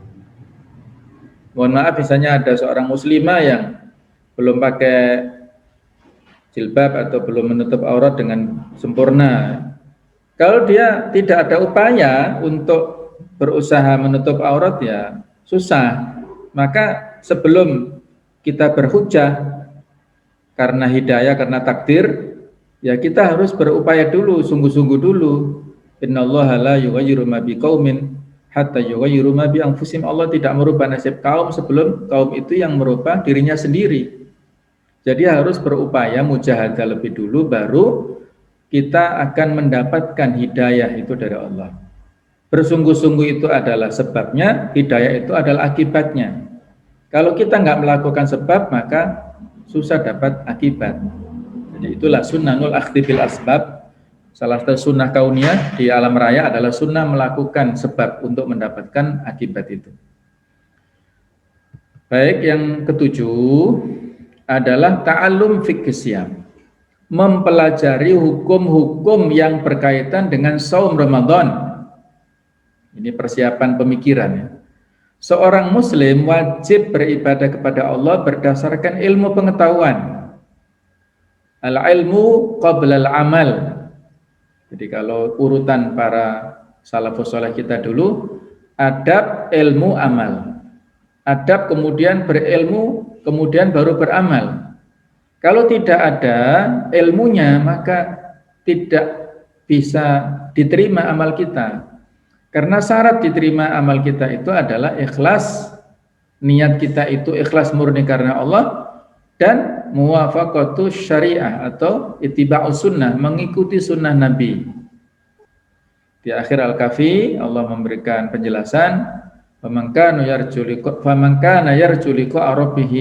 Mohon maaf, misalnya ada seorang muslimah yang belum pakai jilbab atau belum menutup aurat dengan sempurna. Kalau dia tidak ada upaya untuk berusaha menutup aurat, ya susah. Maka sebelum kita berhujah karena hidayah, karena takdir, ya kita harus berupaya dulu, sungguh-sungguh dulu. Innallaha la yughayyiru ma biqaumin hatta yughayyiru ma bi anfusihim. Allah tidak merubah nasib kaum sebelum kaum itu yang merubah dirinya sendiri. Jadi harus berupaya mujahadah lebih dulu, baru kita akan mendapatkan hidayah itu dari Allah. Bersungguh-sungguh itu adalah sebabnya, hidayah itu adalah akibatnya. Kalau kita nggak melakukan sebab, maka susah dapat akibat. Jadi itulah sunnahul akhdhi bil asbab. Salah satu sunnah kauniyah di alam raya adalah sunnah melakukan sebab untuk mendapatkan akibat itu. Baik, yang ketujuh adalah ta'allum fiqh siyam, mempelajari hukum-hukum yang berkaitan dengan saum Ramadan. Ini persiapan pemikiran ya. Seorang muslim wajib beribadah kepada Allah berdasarkan ilmu pengetahuan. Al-ilmu qabla al-amal. Jadi kalau urutan para salafus saleh kita dulu, adab, ilmu, amal. Adab, kemudian berilmu, kemudian baru beramal. Kalau tidak ada ilmunya, maka tidak bisa diterima amal kita. Karena syarat diterima amal kita itu adalah ikhlas, niat kita itu ikhlas murni karena Allah, dan muwafaqatu syariah atau ittiba'us sunnah, mengikuti sunnah Nabi. Di akhir Al-Kahfi Allah memberikan penjelasan, faman kana yarju liqa rabbih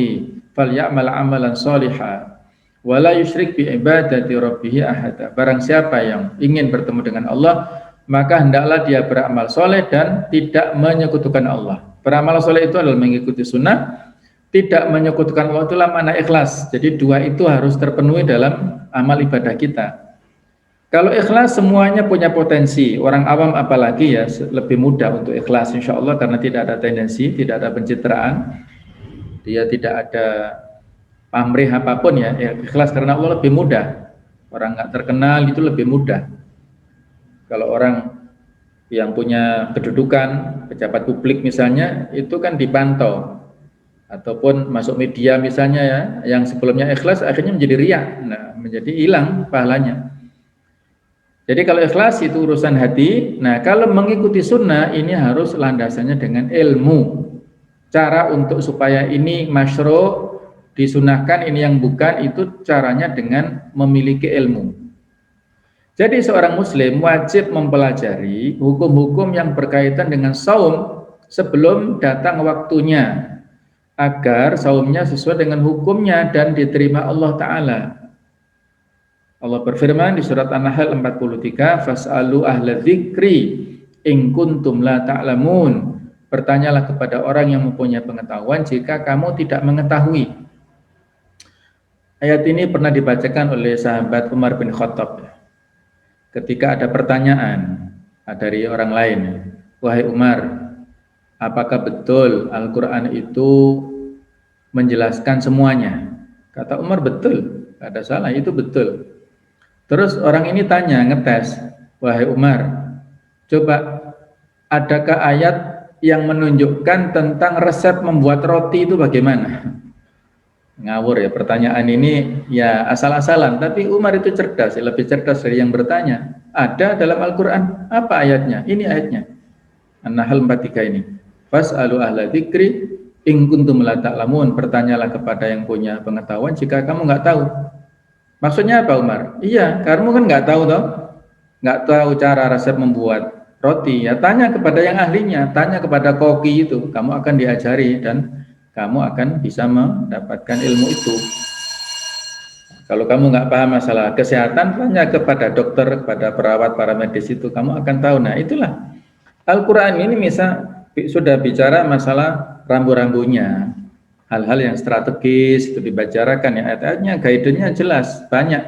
falyamal amalan shalihan wa la yusyrik bi ibadati rabbih ahada. Barang siapa yang ingin bertemu dengan Allah, maka hendaklah dia beramal soleh dan tidak menyekutukan Allah. Beramal soleh itu adalah mengikuti sunnah, tidak menyekutukan Allah, itulah makna ikhlas. Jadi dua itu harus terpenuhi dalam amal ibadah kita. Kalau ikhlas semuanya punya potensi. Orang awam apalagi ya lebih mudah untuk ikhlas insya Allah, karena tidak ada tendensi, tidak ada pencitraan, dia tidak ada pamrih apapun ya. Ikhlas karena Allah lebih mudah. Orang nggak terkenal itu lebih mudah. Kalau orang yang punya kedudukan, pejabat publik misalnya, itu kan dipantau. Ataupun masuk media misalnya ya, yang sebelumnya ikhlas akhirnya menjadi riya, nah menjadi hilang pahalanya. Jadi kalau ikhlas itu urusan hati. Nah kalau mengikuti sunnah ini harus landasannya dengan ilmu. Cara untuk supaya ini masyru' disunahkan, ini yang bukan, itu caranya dengan memiliki ilmu. Jadi seorang muslim wajib mempelajari hukum-hukum yang berkaitan dengan saum sebelum datang waktunya, agar saumnya sesuai dengan hukumnya dan diterima Allah Ta'ala. Allah berfirman di surat An-Nahl 43, fas'alu ahla dzikri in kuntum la ta'lamun. Bertanyalah kepada orang yang mempunyai pengetahuan jika kamu tidak mengetahui. Ayat ini pernah dibacakan oleh sahabat Umar bin Khattab. Ketika ada pertanyaan, dari orang lain. Wahai Umar, apakah betul Al-Quran itu menjelaskan semuanya? Kata Umar, betul, tidak ada salah, itu betul. Terus orang ini tanya, ngetes, wahai Umar, coba adakah ayat yang menunjukkan tentang resep membuat roti itu bagaimana? Ngawur ya, pertanyaan ini ya asal-asalan, tapi Umar itu cerdas, lebih cerdas dari yang bertanya. Ada dalam Al-Quran, apa ayatnya? Ini ayatnya, An-Nahl 43 ini. Fas'alu ahla dzikri in kuntum la ta'lamun, bertanyalah kepada yang punya pengetahuan jika kamu nggak tahu. Maksudnya apa Umar? Iya, kamu kan nggak tahu toh, nggak tahu cara resep membuat roti, ya tanya kepada yang ahlinya, tanya kepada koki itu, kamu akan diajari dan kamu akan bisa mendapatkan ilmu itu. Kalau kamu nggak paham masalah kesehatan, tanya kepada dokter, kepada perawat, para medis itu, kamu akan tahu. Nah itulah Al-Quran ini sudah bicara masalah rambu-rambunya, hal-hal yang strategis itu dibicarakan ya, ayat-ayatnya, guidance-nya jelas, banyak,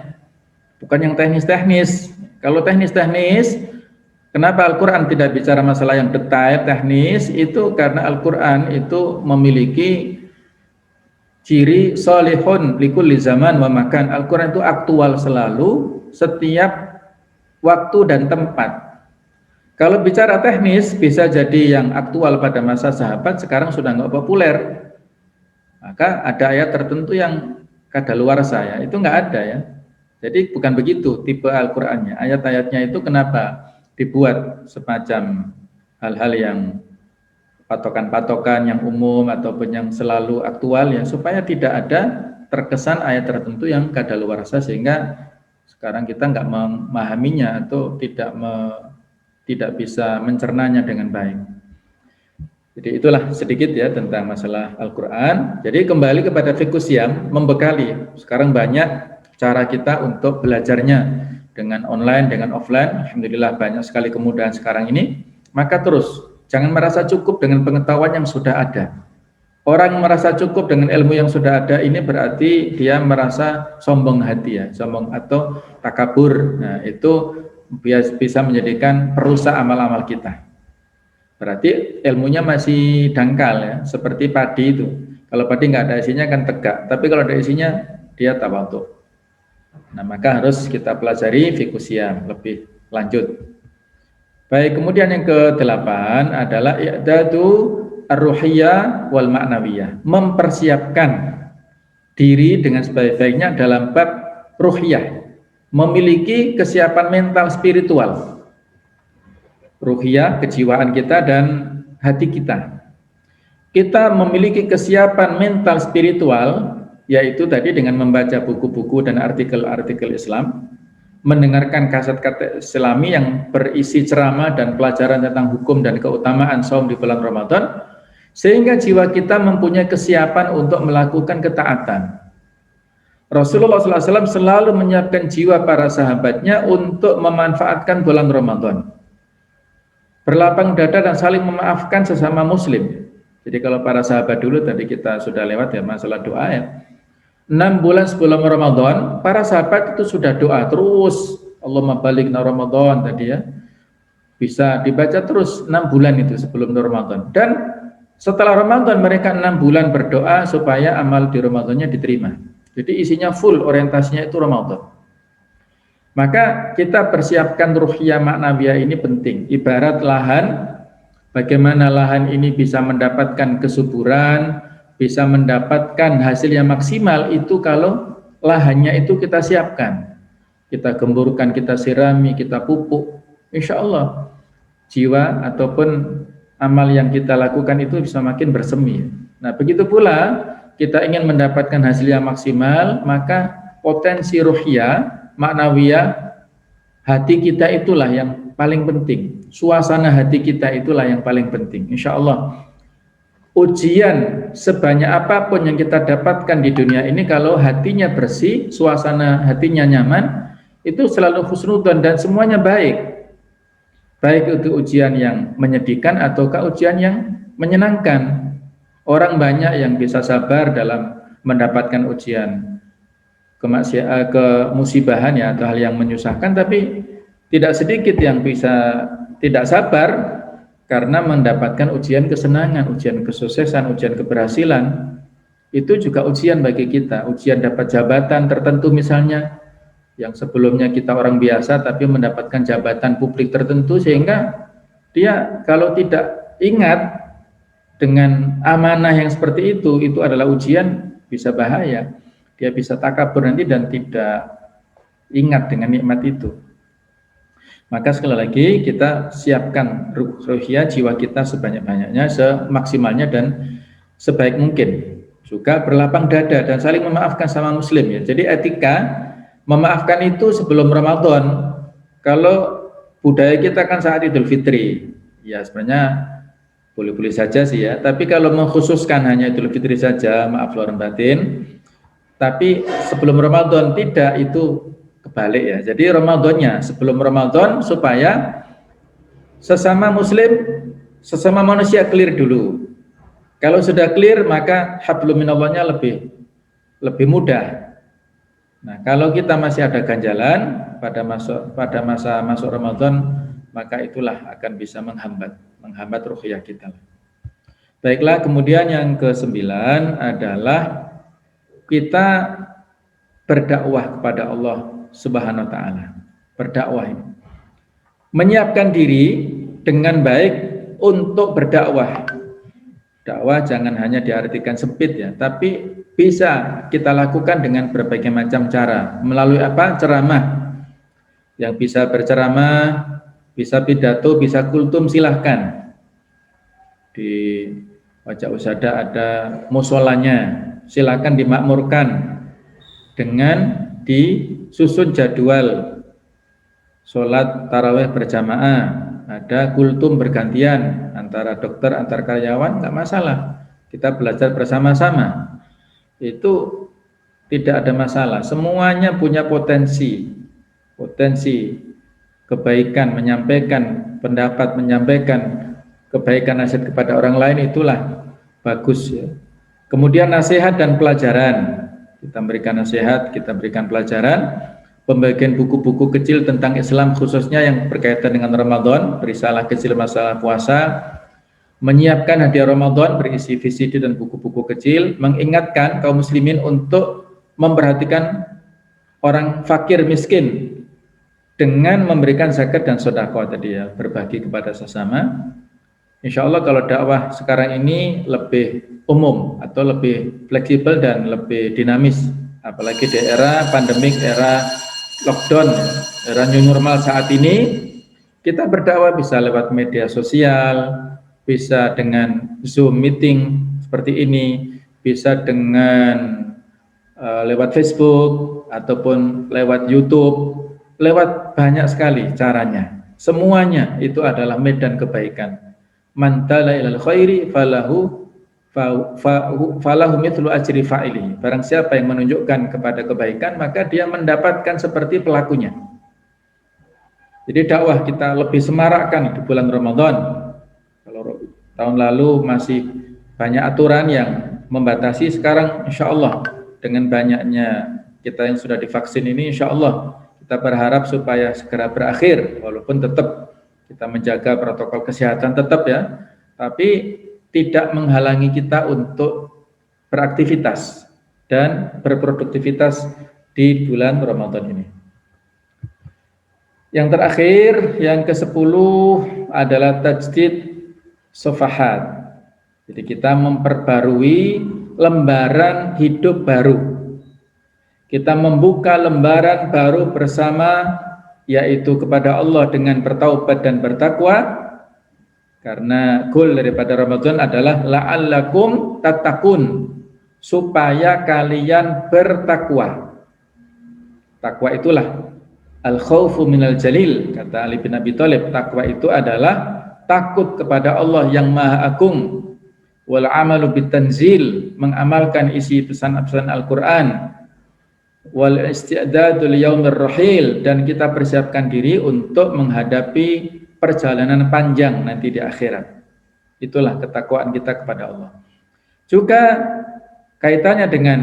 bukan yang teknis-teknis. Kalau teknis-teknis, kenapa Al-Quran tidak bicara masalah yang detail, teknis? Itu karena Al-Quran itu memiliki ciri solihun likulli zaman wa makan. Al-Quran itu aktual selalu, setiap waktu dan tempat. Kalau bicara teknis, bisa jadi yang aktual pada masa sahabat sekarang sudah nggak populer. Maka ada ayat tertentu yang kadaluarsa ya, itu nggak ada ya. Jadi bukan begitu tipe Al-Qur'annya. Ayat-ayatnya itu kenapa dibuat semacam hal-hal yang patokan-patokan yang umum ataupun yang selalu aktual ya, supaya tidak ada terkesan ayat tertentu yang kadaluarsa sehingga sekarang kita nggak memahaminya atau tidak bisa mencernanya dengan baik. Jadi itulah sedikit ya tentang masalah Al-Quran. Jadi kembali kepada fiqh Syam, membekali. Sekarang banyak cara kita untuk belajarnya dengan online, dengan offline. Alhamdulillah banyak sekali kemudahan sekarang ini. Maka terus, jangan merasa cukup dengan pengetahuan yang sudah ada. Orang merasa cukup dengan ilmu yang sudah ada ini berarti dia merasa sombong hati ya, sombong atau takabur. Nah itu bisa menjadikan perusak amal-amal kita. Berarti ilmunya masih dangkal ya, seperti padi itu. Kalau padi nggak ada isinya kan tegak, tapi kalau ada isinya dia tawadhu. Nah maka harus kita pelajari fiqh Syam lebih lanjut. Baik, kemudian yang ke-8 adalah i'dadu ar-ruhiyah wal ma'nawiyah, mempersiapkan diri dengan sebaik-baiknya dalam bab ruhiyah, memiliki kesiapan mental spiritual. Ruhiyah, kejiwaan kita dan hati kita. Kita memiliki kesiapan mental spiritual, yaitu tadi dengan membaca buku-buku dan artikel-artikel Islam, mendengarkan kaset-kaset Islami yang berisi ceramah dan pelajaran tentang hukum dan keutamaan saum di bulan Ramadan, sehingga jiwa kita mempunyai kesiapan untuk melakukan ketaatan. Rasulullah SAW selalu menyiapkan jiwa para sahabatnya untuk memanfaatkan bulan Ramadan. Berlapang dada dan saling memaafkan sesama muslim. Jadi kalau para sahabat dulu tadi kita sudah lewat ya masalah doa ya. 6 bulan sebelum Ramadan, para sahabat itu sudah doa terus. Allahumma balighna Ramadan tadi ya. Bisa dibaca terus 6 bulan itu sebelum Ramadan. Dan setelah Ramadan mereka 6 bulan berdoa supaya amal di Ramadannya diterima. Jadi isinya full, orientasinya itu Ramadan. Maka kita persiapkan ruhiyah maknawiyah ini penting. Ibarat lahan, bagaimana lahan ini bisa mendapatkan kesuburan, bisa mendapatkan hasil yang maksimal itu kalau lahannya itu kita siapkan. Kita gemburkan, kita sirami, kita pupuk. Insya Allah jiwa ataupun amal yang kita lakukan itu bisa makin bersemi. Nah begitu pula kita ingin mendapatkan hasil yang maksimal, maka potensi ruhiyah maknawiyah hati kita itulah yang paling penting. Suasana hati kita itulah yang paling penting. Insya Allah ujian sebanyak apapun yang kita dapatkan di dunia ini, kalau hatinya bersih, suasana hatinya nyaman, itu selalu husnudzon dan semuanya baik. Baik itu ujian yang menyedihkan ataukah ujian yang menyenangkan. Orang banyak yang bisa sabar dalam mendapatkan ujian kemusibahan ya atau hal yang menyusahkan, tapi tidak sedikit yang bisa tidak sabar karena mendapatkan ujian kesenangan, ujian kesuksesan, ujian keberhasilan. Itu juga ujian bagi kita, ujian dapat jabatan tertentu misalnya, yang sebelumnya kita orang biasa tapi mendapatkan jabatan publik tertentu, sehingga dia kalau tidak ingat dengan amanah yang seperti itu adalah ujian, bisa bahaya. Dia bisa takabur nanti dan tidak ingat dengan nikmat itu. Maka sekali lagi kita siapkan ruhiyah jiwa kita sebanyak-banyaknya, semaksimalnya dan sebaik mungkin. Juga berlapang dada dan saling memaafkan sama muslim ya. Jadi etika memaafkan itu sebelum Ramadan. Kalau budaya kita kan saat Idul Fitri, ya sebenarnya boleh-boleh saja sih ya. Tapi kalau mengkhususkan hanya Idul Fitri saja, maaf lahir batin. Tapi sebelum Ramadan tidak, itu kebalik ya. Jadi Ramadannya sebelum Ramadan supaya sesama muslim, sesama manusia clear dulu. Kalau sudah clear maka hablum minallahnya lebih mudah. Nah, kalau kita masih ada ganjalan pada masa masuk Ramadan, maka itulah akan bisa menghambat ruhiyah kita. Baiklah, kemudian yang ke-9 adalah kita berdakwah kepada Allah Subhanahu wa taala. Berdakwah ini menyiapkan diri dengan baik untuk berdakwah. Dakwah jangan hanya diartikan sempit ya, tapi bisa kita lakukan dengan berbagai macam cara. Melalui apa? Ceramah. Yang bisa berceramah, bisa pidato, bisa kultum, silahkan. Di Wajah Usada ada musolanya, silahkan dimakmurkan dengan disusun jadwal sholat tarawih berjamaah. Ada kultum bergantian antara dokter, antar karyawan, nggak masalah. Kita belajar bersama-sama. Itu tidak ada masalah. Semuanya punya potensi kebaikan, menyampaikan pendapat, menyampaikan kebaikan nasihat kepada orang lain, itulah bagus ya. Kemudian nasihat dan pelajaran. Kita berikan nasihat, kita berikan pelajaran. Pembagian buku-buku kecil tentang Islam khususnya yang berkaitan dengan Ramadan, risalah kecil masalah puasa, menyiapkan hadiah Ramadan berisi VCD dan buku-buku kecil, mengingatkan kaum muslimin untuk memperhatikan orang fakir miskin dengan memberikan zakat dan sedekah tadi ya, berbagi kepada sesama. Insya Allah kalau dakwah sekarang ini lebih umum atau lebih fleksibel dan lebih dinamis, apalagi di era pandemik, era lockdown, era new normal saat ini. Kita berdakwah bisa lewat media sosial, bisa dengan Zoom meeting seperti ini, bisa dengan lewat Facebook ataupun lewat YouTube, lewat banyak sekali caranya. Semuanya itu adalah medan kebaikan. Man tala ilal khairi falahu mithlu ajri fa'ili. Barang siapa yang menunjukkan kepada kebaikan, maka dia mendapatkan seperti pelakunya. Jadi dakwah kita lebih semarakkan di bulan Ramadan. Kalau tahun lalu masih banyak aturan yang membatasi, sekarang insya Allah dengan banyaknya kita yang sudah divaksin ini, insya Allah kita berharap supaya segera berakhir, walaupun tetap kita menjaga protokol kesehatan tetap ya, tapi tidak menghalangi kita untuk beraktivitas dan berproduktivitas di bulan Ramadan ini. Yang terakhir, yang ke-10 adalah tajdid sofahat. Jadi kita memperbarui lembaran hidup baru. Kita membuka lembaran baru bersama, yaitu kepada Allah dengan bertaubat dan bertakwa. Karena goal daripada Ramadan adalah la'allakum tattaqun, supaya kalian bertakwa. Takwa itulah al-khaufu minal jalil, kata Ali bin Abi Thalib. Takwa itu adalah takut kepada Allah yang Maha Agung, wal amalu bitanzil, mengamalkan isi pesan-pesan Al-Qur'an, wal isti'dadu liyaumir rahil, dan kita persiapkan diri untuk menghadapi perjalanan panjang nanti di akhirat. Itulah ketakwaan kita kepada Allah. Juga kaitannya dengan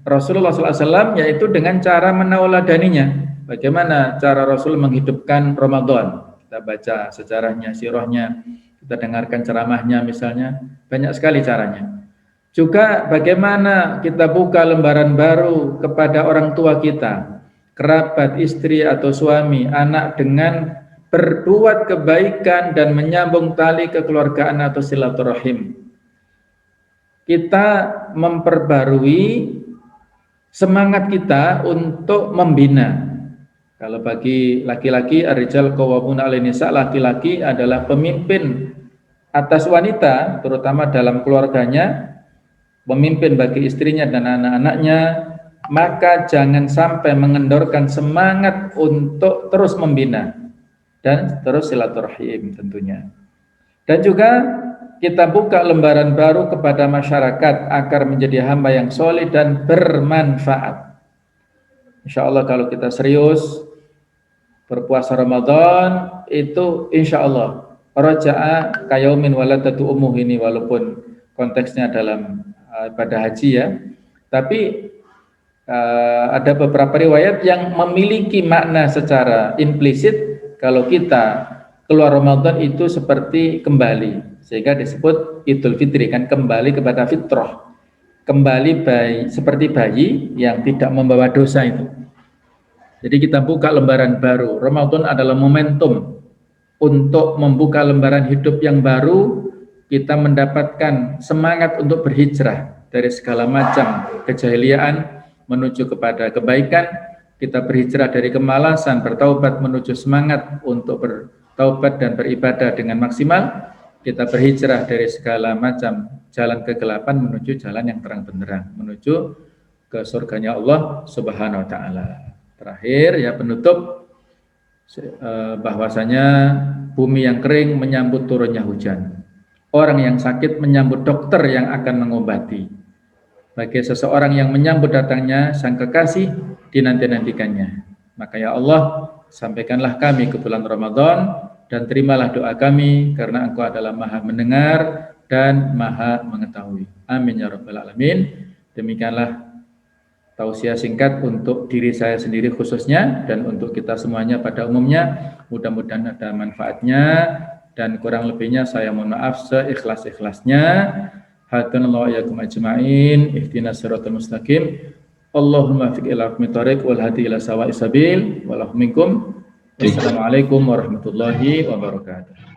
Rasulullah SAW, yaitu dengan cara menauladaninya. Bagaimana cara Rasul menghidupkan Ramadan? kita baca sejarahnya, sirahnya, kita dengarkan ceramahnya misalnya, banyak sekali caranya. Juga bagaimana kita buka lembaran baru kepada orang tua kita, kerabat, istri atau suami, anak dengan berbuat kebaikan dan menyambung tali kekeluargaan atau silaturahim. Kita memperbarui semangat kita untuk membina. Kalau bagi laki-laki, ar-rijal qawwamuna 'alan nisa, laki-laki adalah pemimpin atas wanita, terutama dalam keluarganya, pemimpin bagi istrinya dan anak-anaknya, maka jangan sampai mengendorkan semangat untuk terus membina dan terus silaturahim tentunya. Dan juga kita buka lembaran baru kepada masyarakat agar menjadi hamba yang soleh dan bermanfaat. Insya Allah kalau kita serius berpuasa Ramadan itu insya Allah raja'a kayaumin waladatu ummuh ini, walaupun konteksnya dalam ibadah haji ya, tapi ada beberapa riwayat yang memiliki makna secara implisit kalau kita keluar Ramadan itu seperti kembali, sehingga disebut Idul Fitri, kan kembali kepada fitrah, kembali seperti bayi yang tidak membawa dosa itu. Jadi kita buka lembaran baru. Ramadan adalah momentum untuk membuka lembaran hidup yang baru. Kita mendapatkan semangat untuk berhijrah dari segala macam kejahiliaan menuju kepada kebaikan. Kita berhijrah dari kemalasan, bertaubat menuju semangat untuk bertaubat dan beribadah dengan maksimal. Kita berhijrah dari segala macam jalan kegelapan menuju jalan yang terang benderang, menuju ke surganya Allah Subhanahu wa taala. Terakhir ya penutup, bahwasanya bumi yang kering menyambut turunnya hujan. Orang yang sakit menyambut dokter yang akan mengobati. Bagi seseorang yang menyambut datangnya sang kekasih, dinanti-nantikannya. Maka ya Allah, sampaikanlah kami ke bulan Ramadan dan terimalah doa kami, karena Engkau adalah Maha mendengar dan Maha mengetahui. Amin ya rabbal alamin. Demikianlah tausiah singkat untuk diri saya sendiri khususnya dan untuk kita semuanya pada umumnya. Mudah-mudahan ada manfaatnya, dan kurang lebihnya saya mohon maaf seikhlas-ikhlasnya. Hadanallahu wa iyyakum ajma'in. Ihdinas siratal mustaqim. Allahumma fiq ila aqwamit thariq wal hadi ila sawa'is sabil. Wallahu minkum. Wassalamualaikum warahmatullahi wabarakatuh.